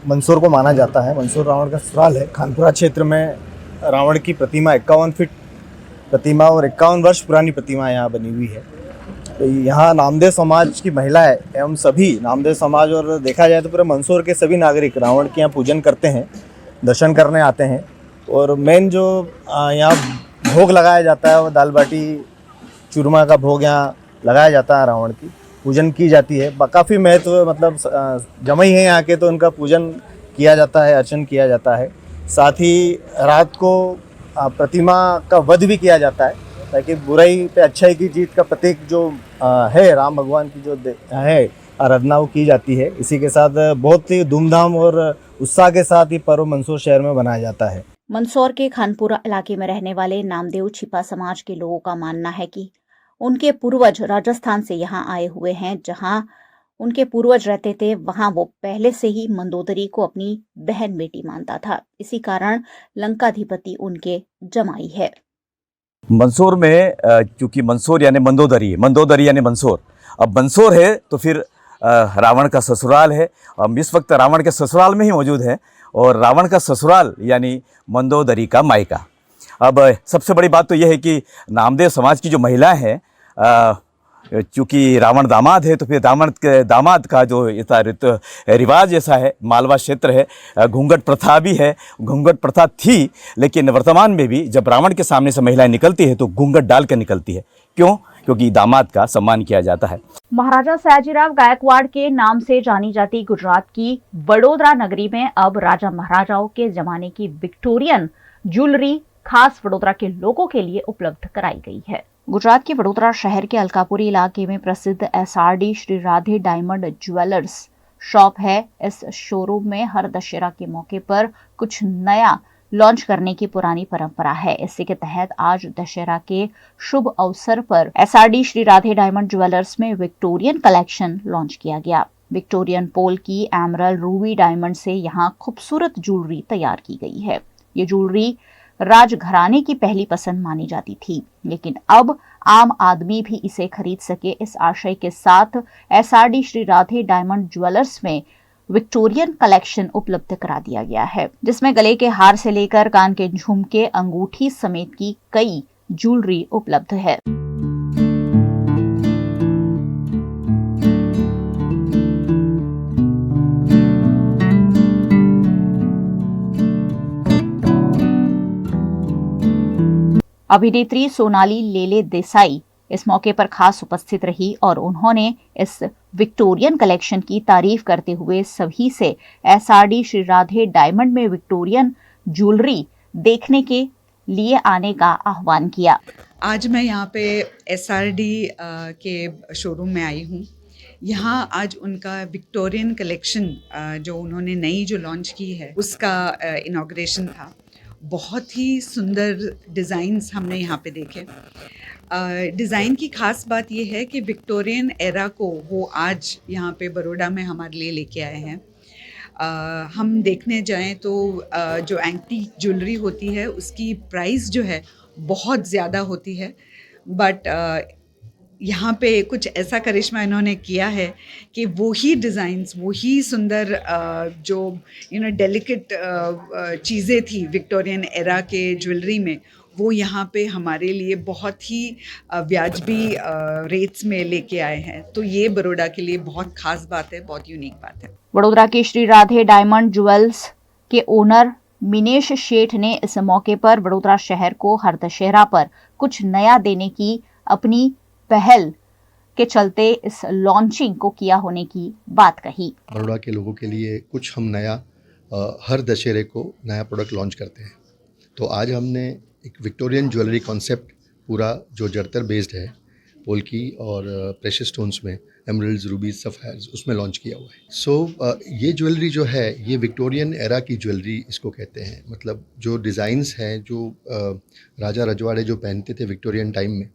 मंदसौर को माना जाता है. मंदसौर रावण का ससुराल है. खानपुरा क्षेत्र में रावण की प्रतिमा 51 फीट प्रतिमा और 51 वर्ष पुरानी प्रतिमा यहाँ बनी हुई है. तो यहाँ नामदेव समाज की महिलाएं एवं सभी नामदेव समाज और देखा जाए तो पूरे मंदसौर के सभी नागरिक रावण के यहाँ पूजन करते हैं, दर्शन करने आते हैं. और मेन जो यहाँ भोग लगाया जाता है वो दाल बाटी चूरमा का भोग यहाँ लगाया जाता है. रावण की पूजन की जाती है. काफ़ी महत्व, मतलब जमाई है यहाँ के, तो उनका पूजन किया जाता है, अर्चन किया जाता है. साथ ही रात को प्रतिमा का वध भी किया जाता है, ताकि बुराई पे अच्छाई की जीत का प्रतीक जो है राम भगवान की जो है आराधना वो की जाती है. इसी के साथ बहुत ही धूमधाम और उत्साह के साथ ये पर्व मंदसौर शहर में मनाया जाता है. मंदसौर के खानपुरा इलाके में रहने वाले नामदेव छिपा समाज के लोगों का मानना है कि उनके पूर्वज राजस्थान से यहाँ आए हुए हैं. जहाँ उनके पूर्वज रहते थे, वहाँ वो पहले से ही मंदोदरी को अपनी बहन बेटी मानता था. इसी कारण लंकाधिपति उनके जमाई है. मंदसौर में चूँकि मंदसौर यानी मंदोदरी यानी मंदसौर, अब मंदसौर है तो फिर रावण का ससुराल है. हम इस वक्त रावण के ससुराल में ही मौजूद हैं और रावण का ससुराल यानी मंदोदरी का मायका. अब सबसे बड़ी बात तो यह है कि नामदेव समाज की जो महिलाएं हैं, चूँकि रावण दामाद है तो फिर दामाद का जो रिवाज ऐसा है, मालवा क्षेत्र है, घूंघट प्रथा भी है. घूंघट प्रथा थी, लेकिन वर्तमान में भी जब रावण के सामने से महिलाएं निकलती है तो घूंघट डाल कर निकलती है. क्यों? क्योंकि दामाद का सम्मान किया जाता है. महाराजा सयाजीराव गायकवाड़ के नाम से जानी जाती गुजरात की वडोदरा नगरी में अब राजा महाराजाओं के जमाने की विक्टोरियन ज्वेलरी खास वडोदरा के लोगों के लिए उपलब्ध कराई गई है. गुजरात के वडोदरा शहर के अलकापुरी इलाके में प्रसिद्ध SRD Shri Radhe diamond jewellers shop है. इस शोरूम में हर दशहरा के मौके पर कुछ नया लॉन्च करने की पुरानी परंपरा है. इसी के तहत आज दशहरा के शुभ अवसर पर SRD Shri Radhe diamond jewellers में विक्टोरियन कलेक्शन लॉन्च किया गया. विक्टोरियन पोल की एमरल्ड रूबी डायमंड से यहाँ खूबसूरत ज्वेलरी तैयार की गई है. ये ज्वेलरी राजघराने की पहली पसंद मानी जाती थी, लेकिन अब आम आदमी भी इसे खरीद सके, इस आशय के साथ SRD Shri Radhe diamond jewellers में विक्टोरियन कलेक्शन उपलब्ध करा दिया गया है, जिसमें गले के हार से लेकर कान के झुमके, अंगूठी समेत की कई ज्वेलरी उपलब्ध है. अभिनेत्री सोनाली लेले देसाई इस मौके पर खास उपस्थित रही और उन्होंने इस विक्टोरियन कलेक्शन की तारीफ करते हुए सभी से एसआरडी श्री राधे डायमंड में विक्टोरियन ज्वेलरी देखने के लिए आने का आह्वान किया। आज मैं यहाँ पे एसआरडी के शोरूम में आई हूँ। यहाँ आज उनका विक्टोरियन कलेक्शन जो उन्होंने नई जो लॉन्च की है उसका इनॉग्रेशन था। बहुत ही सुंदर डिज़ाइंस हमने यहाँ पे देखे। डिज़ाइन की ख़ास बात ये है कि विक्टोरियन एरा को वो आज यहाँ पे बड़ौदा में हमारे लिए लेके आए हैं। हम देखने जाएं तो जो एंटीक ज्वेलरी होती है उसकी प्राइस जो है बहुत ज़्यादा होती है, बट यहाँ पे कुछ ऐसा करिश्मा इन्होंने किया है कि वही डिज़ाइंस, वही सुंदर जो डेलिकेट चीज़ें थी विक्टोरियन एरा के ज्वेलरी में, वो यहाँ पे हमारे लिए बहुत ही व्याजबी रेट्स में लेके आए हैं। तो ये बड़ौदा के लिए बहुत ख़ास बात है, बहुत यूनिक बात है। वडोदरा के श्री राधे डायमंड ज्वेल्स के ओनर मिनेश शेठ ने इस मौके पर वडोदरा शहर को हर दशहरा पर कुछ नया देने की अपनी पहल के चलते इस लॉन्चिंग को किया होने की बात कही। बड़ौदा के लोगों के लिए कुछ हम नया हर दशहरे को नया प्रोडक्ट लॉन्च करते हैं। तो आज हमने एक विक्टोरियन ज्वेलरी कॉन्सेप्ट पूरा जो जड़तर बेस्ड है, पोल्की और प्रेशियस स्टोन्स में एमरल्ड्स, रूबीज, सफ़ायर्स, उसमें लॉन्च किया हुआ है। सो ये ज्वेलरी जो है ये विक्टोरियन एरा की ज्वेलरी इसको कहते हैं। मतलब जो डिज़ाइंस हैं जो राजा रजवाड़े जो पहनते थे विक्टोरियन टाइम में,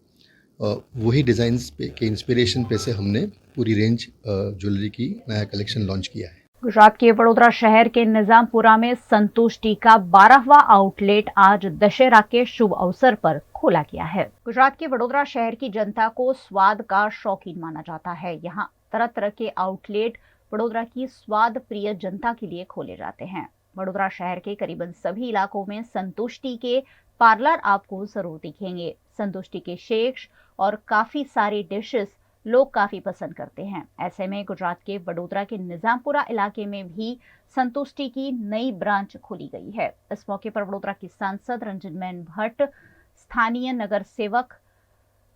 वही डिज़ाइंस पे के इंस्पिरेशन पे से हमने पूरी रेंज ज्वेलरी की नया कलेक्शन लॉन्च किया है। गुजरात के वडोदरा शहर के निजामपुरा में संतुष्टि का 12वां आउटलेट आज दशहरा के शुभ अवसर पर खोला गया है। गुजरात के वडोदरा शहर की जनता को स्वाद का शौकीन माना जाता है। यहाँ तरह तरह के आउटलेट वडोदरा की स्वाद प्रिय जनता के लिए खोले जाते हैं। वडोदरा शहर के करीबन सभी इलाकों में संतुष्टि के पार्लर आपको जरूर दिखेंगे। संतुष्टि के शेक्स और काफी सारी डिशेस लोग काफी पसंद करते हैं। ऐसे में गुजरात के वडोदरा के निजामपुरा इलाके में भी संतुष्टि की नई ब्रांच खोली गई है। इस मौके पर वडोदरा की सांसद रंजनबेन भट्ट, स्थानीय नगर सेवक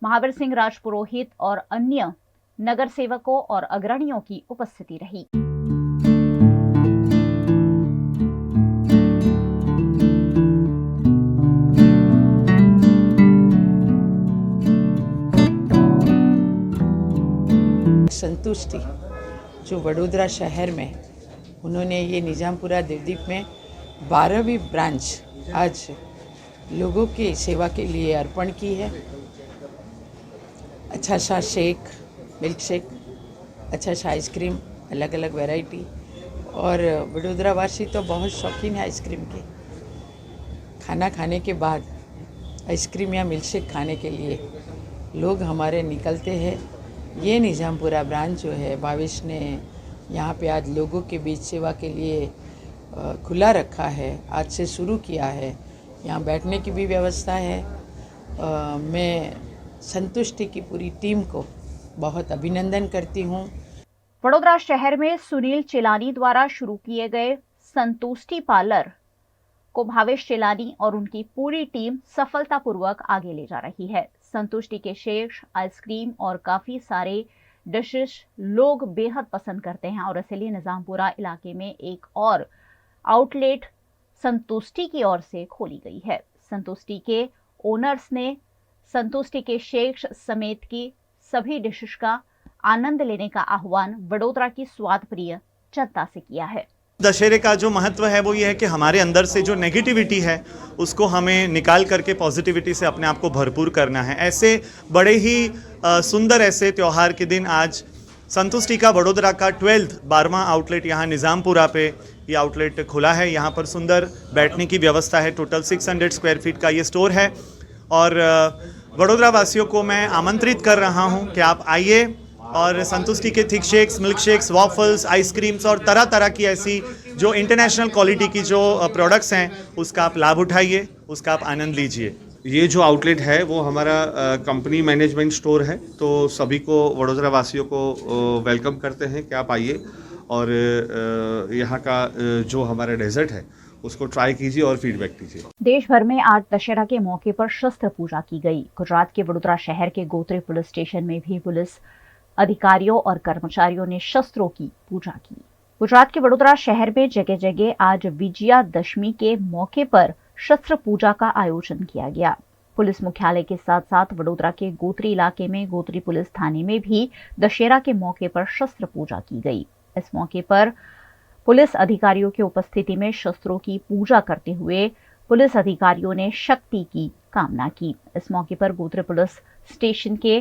महावीर सिंह राजपुरोहित और अन्य नगर सेवकों और अग्रणियों की उपस्थिति रही। संतुष्टि जो वडोदरा शहर में उन्होंने ये निजामपुरा देवदीप में 12वीं ब्रांच आज लोगों की सेवा के लिए अर्पण की है। अच्छा सा शेक, मिल्क शेक, अच्छा सा आइसक्रीम, अलग अलग वैरायटी, और वडोदरा वासी तो बहुत शौकीन है आइसक्रीम के। खाना खाने के बाद आइसक्रीम या मिल्क शेक खाने के लिए लोग हमारे निकलते हैं। ये निजामपुरा ब्रांच जो है भावेश ने यहाँ पे आज लोगों के बीच सेवा के लिए खुला रखा है, आज से शुरू किया है। यहाँ बैठने की भी व्यवस्था है। मैं संतुष्टि की पूरी टीम को बहुत अभिनंदन करती हूँ। वडोदरा शहर में सुनील चेलानी द्वारा शुरू किए गए संतुष्टि पार्लर को भावेश चेलानी और उनकी पूरी टीम सफलतापूर्वक आगे ले जा रही है। संतुष्टि के शेक्स, आइसक्रीम और काफी सारे डिशेस लोग बेहद पसंद करते हैं और इसलिए निजामपुरा इलाके में एक और आउटलेट संतुष्टि की ओर से खोली गई है। संतुष्टि के ओनर्स ने संतुष्टि के शेक्स समेत की सभी डिशेस का आनंद लेने का आह्वान वडोदरा की स्वाद प्रिय जनता से किया है। दशहरे का जो महत्व है वो ये है कि हमारे अंदर से जो नेगेटिविटी है उसको हमें निकाल करके पॉजिटिविटी से अपने आप को भरपूर करना है। ऐसे बड़े ही सुंदर ऐसे त्यौहार के दिन आज संतुष्टि का वडोदरा का 12वां आउटलेट यहाँ निज़ामपुरा पे ये आउटलेट खुला है। यहाँ पर सुंदर बैठने की व्यवस्था है। टोटल 600 स्क्वायर फीट का ये स्टोर है और वडोदरा वासियों को मैं आमंत्रित कर रहा हूँ कि आप आइए और संतुष्टि के thick shakes, milk shakes, waffles, ice creams और तरह तरह की ऐसी जो इंटरनेशनल क्वालिटी की जो प्रोडक्ट्स हैं उसका आप लाभ उठाइए, उसका आप आनंद लीजिए। ये जो आउटलेट है वो हमारा कंपनी मैनेजमेंट स्टोर है, तो सभी को वडोदरा वासियों को वेलकम करते हैं कि आप आइए और यहाँ का जो हमारा डेजर्ट है उसको ट्राई कीजिए और फीडबैक दीजिए। देश भर में आज दशहरा के मौके पर शस्त्र पूजा की गई। गुजरात के वडोदरा शहर के गोत्री पुलिस स्टेशन में भी पुलिस अधिकारियों और कर्मचारियों ने शस्त्रों की पूजा की। गुजरात के वडोदरा शहर में जगह जगह आज विजयादशमी के मौके पर शस्त्र पूजा का आयोजन किया गया। पुलिस मुख्यालय के साथ साथ वडोदरा के गोत्री इलाके में गोत्री पुलिस थाने में भी दशहरा के मौके पर शस्त्र पूजा की गई। इस मौके पर पुलिस अधिकारियों की उपस्थिति में शस्त्रों की पूजा करते हुए पुलिस अधिकारियों ने शक्ति की कामना की। इस मौके पर गोत्री पुलिस स्टेशन के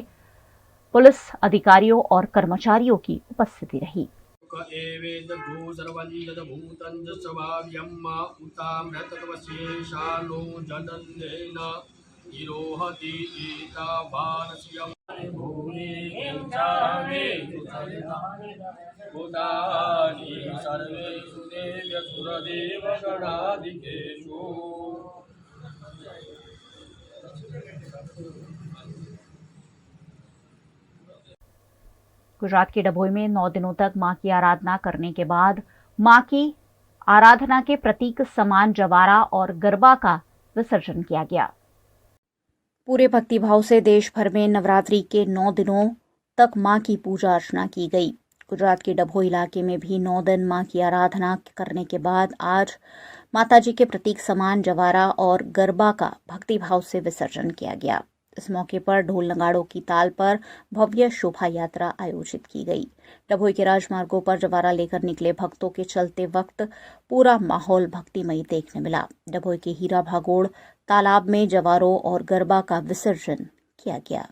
पुलिस अधिकारियों और कर्मचारियों की उपस्थिति रही। गुजरात के डभोई में 9 दिनों तक मां की आराधना करने के बाद मां की आराधना के प्रतीक समान जवारा और गरबा का विसर्जन किया गया। पूरे भक्तिभाव से देश भर में नवरात्रि के 9 दिनों तक मां की पूजा अर्चना की गई। गुजरात के डभोई इलाके में भी 9 दिन मां की आराधना करने के बाद आज माताजी के प्रतीक समान जवारा और गरबा का भक्तिभाव से विसर्जन किया गया। इस मौके पर ढोल नगाड़ों की ताल पर भव्य शोभा यात्रा आयोजित की गई। डभोई के राजमार्गों पर जवारा लेकर निकले भक्तों के चलते वक्त पूरा माहौल भक्तिमय देखने मिला। डभोई के हीरा भागोड़ तालाब में जवारों और गरबा का विसर्जन किया गया।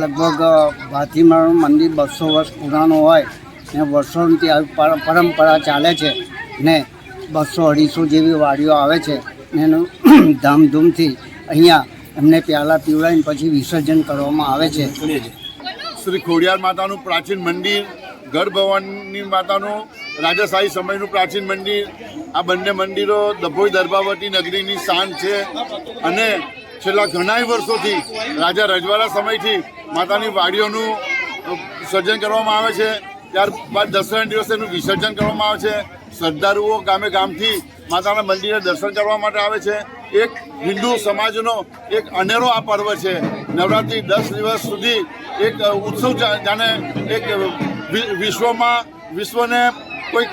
लगभग भातीमाનું મંદિર 200 વર્ષ પુરાણું હોય ને વર્ષોથી પરંપરા ચાલે છે ને 200-250 જેવી વાડીઓ આવે છે ને એનું ધામધૂમથી અહીંયા એમને પ્યાલા પીવડાવીને પછી વિસર્જન કરવામાં આવે છે। શ્રી ખોડિયાર માતાનું પ્રાચીન મંદિર, ગઢ ભવાની માતાનું રાજાશાહી સમયનું પ્રાચીન મંદિર, આ બંને મંદિરો ડભોઈ દર્ભાવતી નગરીની શાન છે અને છેલ્લા ઘણાય વર્ષોથી રાજા રજવાડા સમયથી માતાની વાડીઓનું સર્જન કરવામાં આવે છે। ત્યારબાદ દસરાના દિવસે એનું વિસર્જન કરવામાં આવે છે। શ્રદ્ધાળુઓ ગામે ગામથી માતાના મંદિરે દર્શન કરવા માટે આવે છે। એક હિન્દુ સમાજનો એક અનેરો આ પર્વ છે। નવરાત્રિ 10 દિવસ સુધી એક ઉત્સવ જાણે એક વિશ્વને કોઈક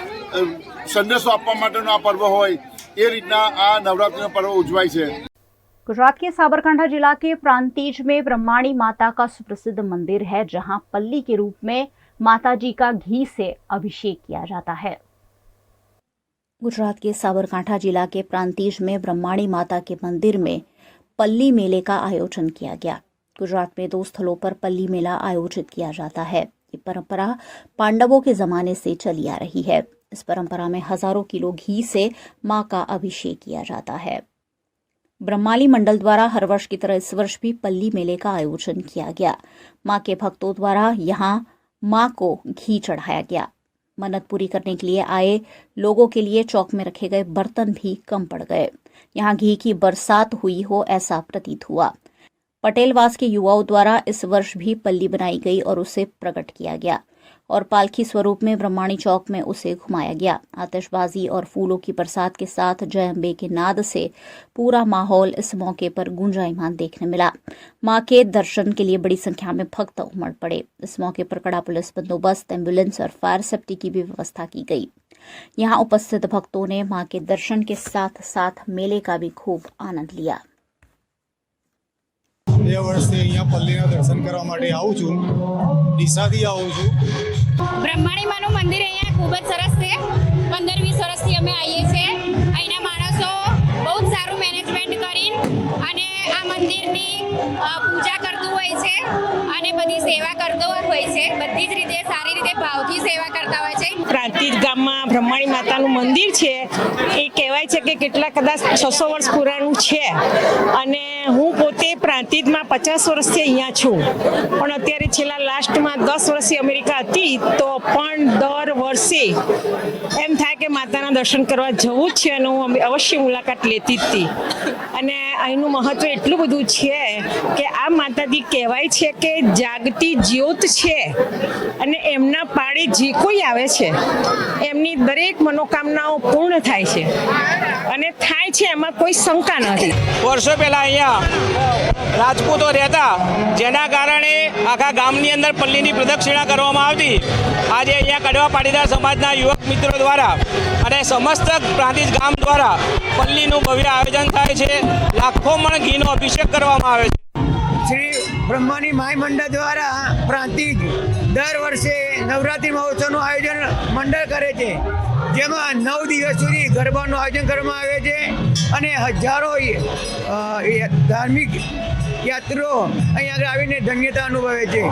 સંદેશો આપવા માટેનો આ પર્વ હોય એ રીતના આ નવરાત્રિનો પર્વ ઉજવાય છે। गुजरात के साबरकांठा जिला के प्रांतिज में ब्रह्माणी माता का सुप्रसिद्ध मंदिर है, जहां पल्ली के रूप में माताजी का घी से अभिषेक किया जाता है। गुजरात के साबरकांठा जिला के प्रांतिज में ब्रह्माणी माता के मंदिर में पल्ली मेले का आयोजन किया गया। गुजरात में 2 स्थलों पर पल्ली मेला आयोजित किया जाता है। ये परंपरा पांडवों के जमाने से चली आ रही है। इस परंपरा में हजारों किलो घी से मां का अभिषेक किया जाता है। ब्रह्माली मंडल द्वारा हर वर्ष की तरह इस वर्ष भी पल्ली मेले का आयोजन किया गया। मां के भक्तों द्वारा यहां मां को घी चढ़ाया गया। मन्नत पूरी करने के लिए आए लोगों के लिए चौक में रखे गए बर्तन भी कम पड़ गए। यहां घी की बरसात हुई हो ऐसा प्रतीत हुआ। पटेलवास के युवाओं द्वारा इस वर्ष भी पल्ली बनाई गई और उसे प्रकट किया गया और पालकी स्वरूप में ब्रह्माणी चौक में उसे घुमाया गया। आतिशबाजी और फूलों की बरसात के साथ जय अम्बे के नाद से पूरा माहौल इस मौके पर गुंजायमान देखने मिला। मां के दर्शन के लिए बड़ी संख्या में भक्त उमड़ पड़े। इस मौके पर कड़ा पुलिस बंदोबस्त, एम्बुलेंस और फायर सेफ्टी की भी व्यवस्था की गई। यहां उपस्थित भक्तों ने मां के दर्शन के साथ साथ मेले का भी खूब आनंद लिया। 2 વર્ષથી અહીંયા પલ્લીના દર્શન કરવા માટે આવું છું। ડીસાથી આવું છું। બ્રહ્માણી માનું મંદિર અહીંયા ખૂબ જ સરસ છે. 15-20 વર્ષથી અમે આવીએ છીએ. અહીંના માણસો બહુ જ સારું મેનેજમેન્ટ કરીને અને આ મંદિરની પૂજા કરતું હોય છે અને બધી સેવા કરતો હોય છે. બધી જ રીતે સારી રીતે ભાવથી સેવા કરતા હોય છે. પ્રાંતિજ ગામમાં બ્રહ્માણી માતાનું મંદિર છે. એ કહેવાય છે કે કેટલા કદાચ 600 વર્ષ પુરાણું છે અને હું પોતે પ્રાંતિજમાં 50 વર્ષથી અહીંયા છું, પણ અત્યારે છેલ્લા લાસ્ટમાં 10 વર્ષથી અમેરિકા હતી તો પણ દર વર્ષે એમ થાય કે માતાના દર્શન કરવા જવું જ છે અને હું અવશ્ય મુલાકાત લેતી જ હતી. અને અહીંનું મહત્વ એટલું બધું છે કે આ માતાજી કહેવાય છે કે જાગતી જ્યોત છે અને એમના પાડે જે કોઈ આવે છે એમની દરેક મનોકામનાઓ પૂર્ણ થાય છે અને થાય છે, એમાં કોઈ શંકા નથી. વર્ષો પહેલાં અહીંયા રાજપૂતો રહેતા, જેના કારણે આખા ગામની અંદર પલ્લીની પ્રદક્ષિણા કરવામાં આવતી. આજે અહીંયા કડવા પાટીદાર સમાજના યુવક મિત્રો દ્વારા અને સમસ્ત પ્રાંતિજ ગામ દ્વારા પલ્લીનું ભવ્ય આયોજન થાય છે. લાખો મણ ઘીનો અભિષેક કરવામાં આવે છે. શ્રી બ્રહ્માની માય મંડળ દ્વારા પ્રાંતિજ દર વર્ષે નવરાત્રિ મહોત્સવનું આયોજન મંડળ કરે છે, જેમાં 9 દિવસ સુધી ગરબાનું આયોજન કરવામાં આવે છે અને હજારો ધાર્મિક યાત્રીઓ અહીં આગળ આવીને ધન્યતા અનુભવે છે.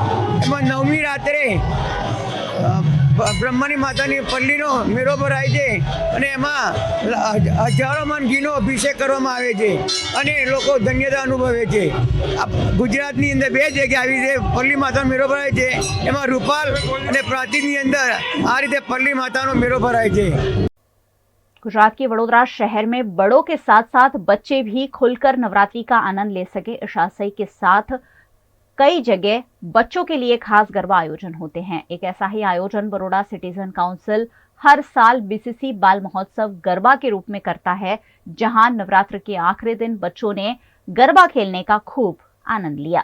એમાં 9મી રાત્રે બ્રહ્માની માતાની પલ્લીનો મેળો ભરાય છે અને એમાં હજારો મણ ઘીનો અભિષેક કરવામાં આવે છે અને લોકો ધન્યતા અનુભવે છે. ગુજરાતની અંદર 2 જગ્યાએ આવી રીતે પલ્લી માતાનો મેળો ભરાય છે. એમાં રૂપાલ અને પ્રાંતિજની અંદર આ રીતે પલ્લી માતાનો મેળો ભરાય છે. गुजरात के वडोदरा शहर में बड़ों के साथ साथ बच्चे भी खुलकर नवरात्रि का आनंद ले सके, इस आशय के साथ कई जगह बच्चों के लिए खास गरबा आयोजन होते हैं. एक ऐसा ही आयोजन बड़ौदा सिटीजन काउंसिल हर साल बीसीसी बाल महोत्सव गरबा के रूप में करता है, जहां नवरात्र के आखिरी दिन बच्चों ने गरबा खेलने का खूब आनंद लिया.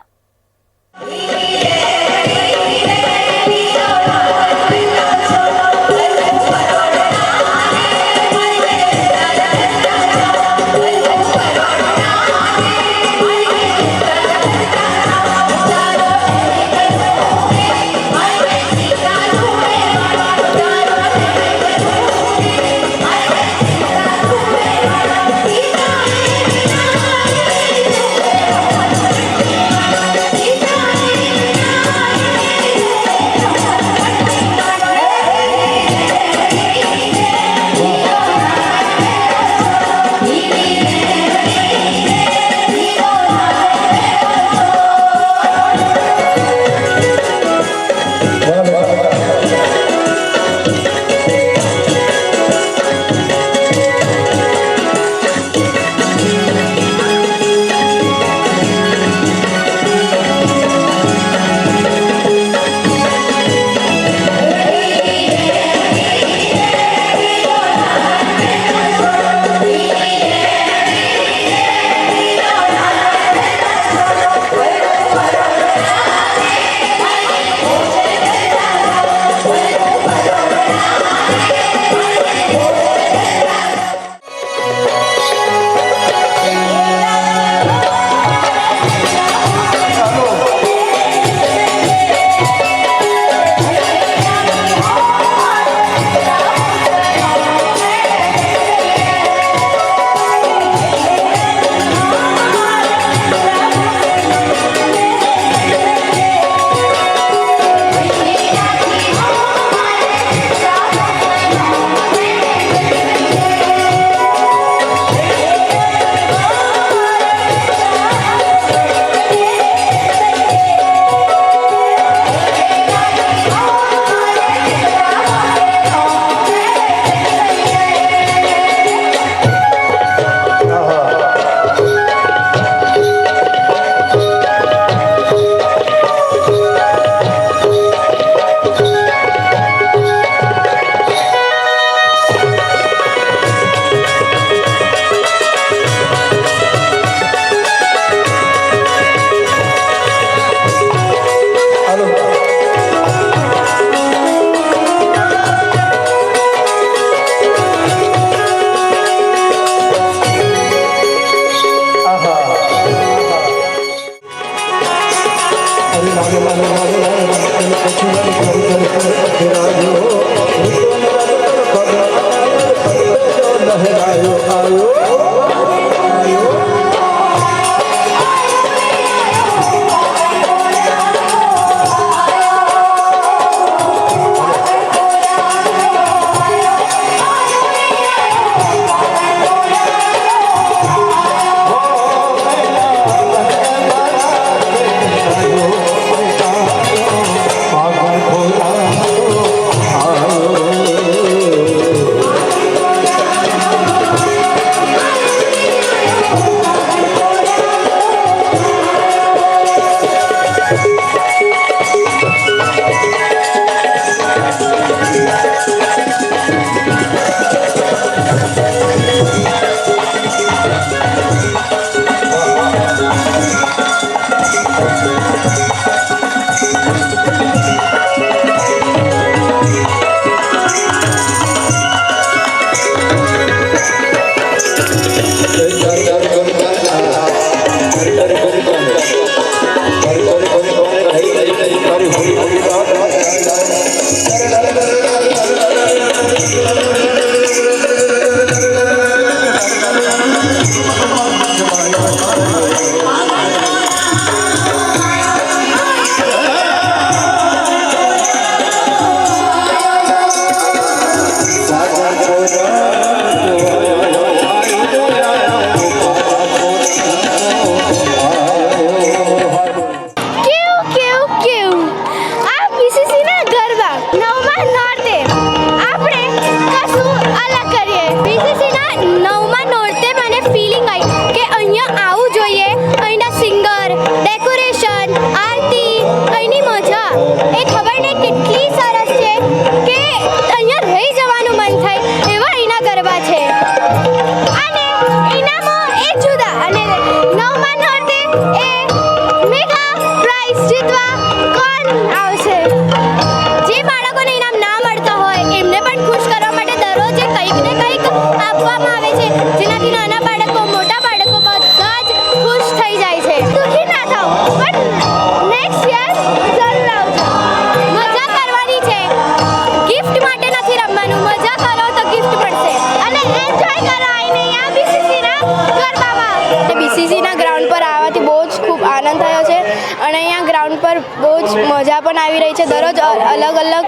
મજા પણ આવી રહી છે. દરરોજ અલગ અલગ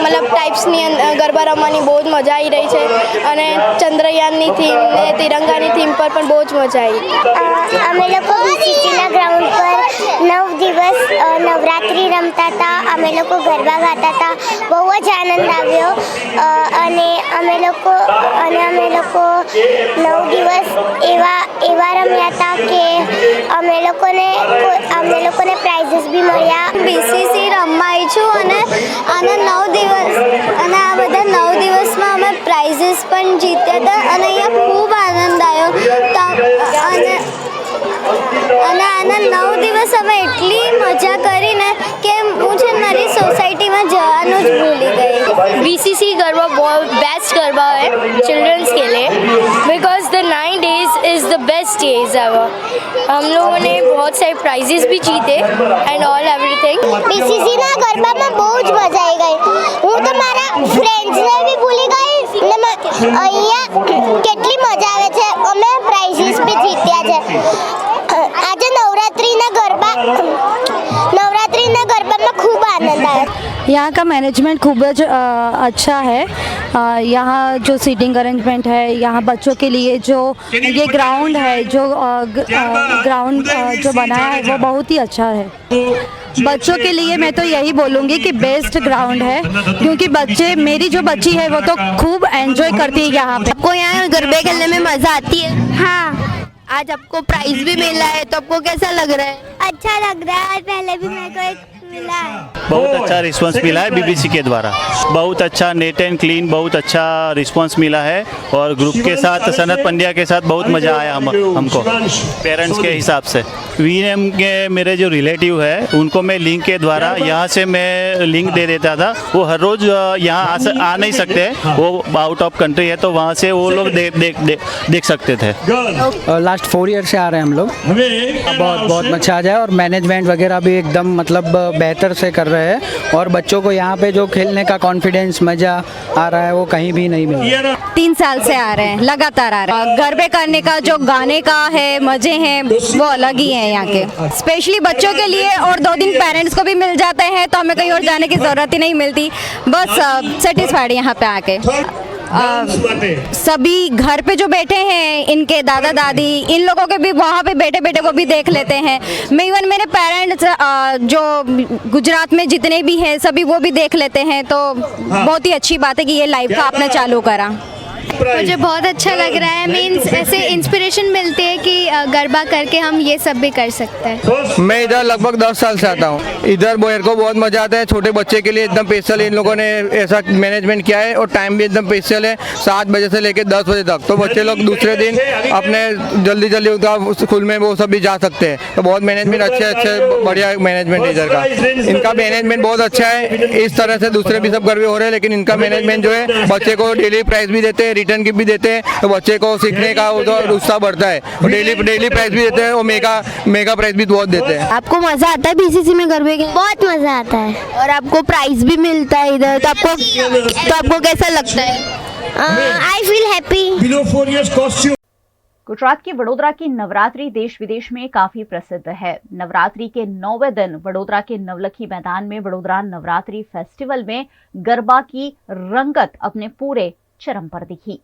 मतलब टाइप्सनी गरबा रमવાની બહુ જ મજા આવી રહી છે અને ચંદ્રયાનની થીમ ને તિરંગાની થીમ પર પણ બહુ જ મજા આવી. અમે લોકો બીસીસીના ગ્રાઉન્ડ પર 9 દિવસ નવરાત્રિ રમતા હતા. અમે લોકો ગરબા ગાતા હતા. બહુ જ આનંદ આવ્યો અને અમે લોકો 9 દિવસ એવા રમ્યા હતા કે અમે લોકોને પ્રાઇઝીસ બી મળ્યા. બીસીસી રમવા આવી છું અને આના 9 દિવસ અને આ બધા 9 દિવસમાં અમે પ્રાઇઝીસ પણ જીત્યા હતા અને અહીંયા ખૂબ આનંદ આવ્યો અને આના 9 દિવસ અમે એટલી મજા કરીને કે હું છે મારી सोसाइटी में जाना જ भूल गई. बीसीसी गरबा बहुत बेस्ट गरबा है चिल्ड्रंस के लिए because the 9 days is the best days ever. हम लोगों ने बहुत सारे प्राइजेस भी जीते एंड ऑल एवरीथिंग. बीसीसी ના ગરબામાં બહુ જ મજા આવી ગઈ. હું તો મારા ફ્રેન્ડ્સને બી ભૂલી ગઈ ને અહીંયા કેટલી મજા આવે છે. અમે પ્રાઇઝીસ બી જીત્યા છે. આજે નવરાત્રિના ગરબામાં ખૂબ આનંદ આવ્યો. यहाँ का मैनेजमेंट खूब अच्छा है. यहाँ जो सीटिंग अरेंजमेंट है, यहाँ बच्चों के लिए जो ये ग्राउंड है, जो ग्राउंड जो बनाया है वो बहुत ही अच्छा है. बच्चों के लिए मैं तो यही बोलूँगी कि बेस्ट ग्राउंड है क्योंकि मेरी जो बच्ची है वो तो खूब एंजॉय करती है यहाँ पे. आपको यहाँ गरबे खेलने में मज़ा आती है? हाँ. आज आपको प्राइज भी मिला है तो आपको कैसा लग रहा है? अच्छा लग रहा है. पहले भी मेरे को एक मिला है। बहुत अच्छा रिस्पांस मिला है बीबीसी के द्वारा। बहुत अच्छा नेट एंड क्लीन, बहुत अच्छा रिस्पांस मिला है और ग्रुप के साथ सनत पंड्या के साथ बहुत मज़ा आया हमको पेरेंट्स के हिसाब से। वीएम के मेरे जो रिलेटिव है उनको मैं लिंक के द्वारा यहाँ से मैं लिंक दे देता था। वो हर रोज़ यहाँ आ नहीं सकते, वो आउट ऑफ कंट्री है, तो वहाँ से वो लोग देख सकते थे। लास्ट 4 ईयर से आ रहे हैं हम लोग। बहुत मजा आ जाए और मैनेजमेंट वगैरह भी एकदम मतलब बेहतर से कर रहे हैं और बच्चों को यहाँ पे जो खेलने का कॉन्फिडेंस मज़ा आ रहा है वो कहीं भी नहीं मिल रहा। 3 साल से आ रहे हैं, लगातार आ रहे हैं। गरबे करने का जो गाने का है मज़े हैं वो अलग ही हैं यहाँ के, स्पेशली बच्चों के लिए। और 2 दिन पेरेंट्स को भी मिल जाते हैं तो हमें कहीं और जाने की ज़रूरत ही नहीं मिलती। बस सेटिस्फाइड यहाँ पे आके। सभी घर पे जो बैठे हैं इनके दादा दादी, इन लोगों के भी वहाँ पे बेटे को भी देख लेते हैं। मैं इवन मेरे पेरेंट्स जो गुजरात में जितने भी हैं सभी वो भी देख लेते हैं। तो बहुत ही अच्छी बात है कि ये लाइव का आपने चालू करा। मुझे बहुत अच्छा लग रहा है। मीन्स ऐसे इंस्पिरेशन मिलती है कि गरबा करके हम ये सब भी कर सकते हैं। मैं इधर लगभग 10 साल से आता हूँ। इधर मेरे को बहुत मज़ा आता है। छोटे बच्चे के लिए एकदम स्पेशल इन लोगों ने ऐसा मैनेजमेंट किया है और टाइम भी एकदम स्पेशल है, 7 बजे से लेकर 10 बजे तक। तो बच्चे लोग दूसरे दिन अपने जल्दी उनका स्कूल में वो सब भी जा सकते हैं। तो बहुत मैनेजमेंट अच्छे बढ़िया मैनेजमेंट है इधर का। इनका मैनेजमेंट बहुत अच्छा है। इस तरह से दूसरे भी सब गरबे हो रहे हैं, लेकिन इनका मैनेजमेंट जो है बच्चे को डेली प्राइज भी देते हैं, रिटर्न गिफ्ट भी देते हैं, तो बच्चे को सीखने का उत्साह बढ़ता है। और डेली प्राइज भी देते हैं और मेगा प्राइज भी बहुत देते हैं। आपको मजा आता है बीसीसी में गरबे के? बहुत मजा आता है। और आपको प्राइज भी मिलता है इधर, तो आपको कैसा लगता है? I feel happy. गुजरात की वडोदरा की नवरात्रि देश विदेश में काफी प्रसिद्ध है। नवरात्रि के 9वें दिन वडोदरा के नवलखी मैदान में वडोदरा नवरात्रि फेस्टिवल में गरबा की रंगत अपने पूरे चरम पर दिखी।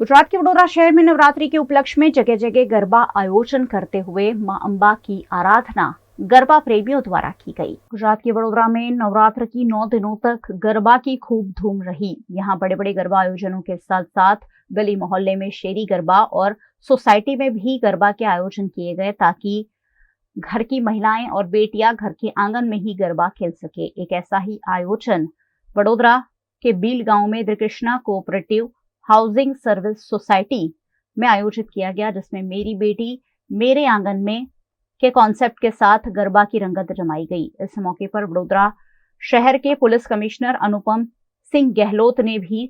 गुजरात के वडोदरा शहर में नवरात्रि के उपलक्ष्य में जगह जगह गरबा आयोजन करते हुए मां अंबा की आराधना गरबा प्रेमियों द्वारा की गई। गुजरात के वडोदरा में नवरात्र की 9 दिनों तक गरबा की खूब धूम रही। यहाँ बड़े बड़े गरबा आयोजनों के साथ साथ गली मोहल्ले में शेरी गरबा और सोसाइटी में भी गरबा के आयोजन किए गए ताकि घर की महिलाएं और बेटियां घर के आंगन में ही गरबा खेल सके। एक ऐसा ही आयोजन वडोदरा के बील गांव में Krishna cooperative housing service society में आयोजित किया गया, जिसमें मेरी बेटी मेरे आंगन में के कॉन्सेप्ट के साथ गरबा की रंगत जमाई गई। इस मौके पर वडोदरा शहर के पुलिस कमिश्नर अनुपम सिंह गहलोत ने भी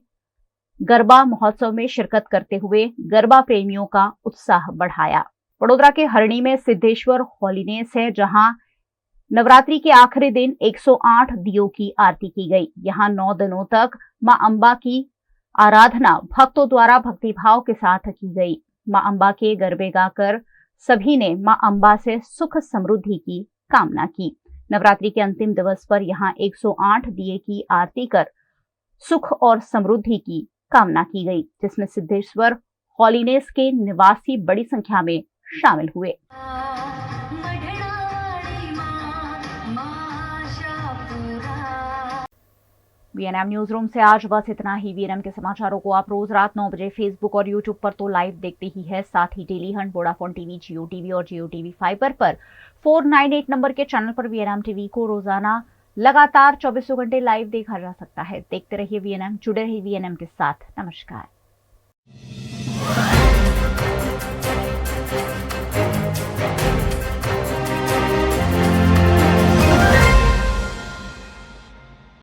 गरबा महोत्सव में शिरकत करते हुए गरबा प्रेमियों का उत्साह बढ़ाया। वडोदरा के हरणी में सिद्धेश्वर हॉलीनेस है, जहां नवरात्रि के आखिरी दिन 108 दियों की आरती की गई। यहां 9 दिनों तक मां अंबा की आराधना भक्तों द्वारा भक्तिभाव के साथ की गई। मां अंबा के गरबे गाकर सभी ने मां अंबा से सुख समृद्धि की कामना की। नवरात्रि के अंतिम दिवस पर यहां 108 दिए की आरती कर सुख और समृद्धि की कामना की गई, जिसमें सिद्धेश्वर हॉलीनेस के निवासी बड़ी संख्या में शामिल हुए। वीएनएम न्यूज रूम से आज बस इतना ही। वीएनएम के समाचारों को आप रोज रात 9 बजे फेसबुक और यूट्यूब पर तो लाइव देखते ही है, साथ ही डेली हंट, वोडाफोन टीवी, जियो टीवी और जियो टीवी फाइबर पर 498 नंबर के चैनल पर वीएनएम टीवी को रोजाना लगातार 24 घंटे लाइव देखा जा सकता है। देखते रहिए वीएनएम, जुड़े रहिए वीएनएम के साथ। नमस्कार।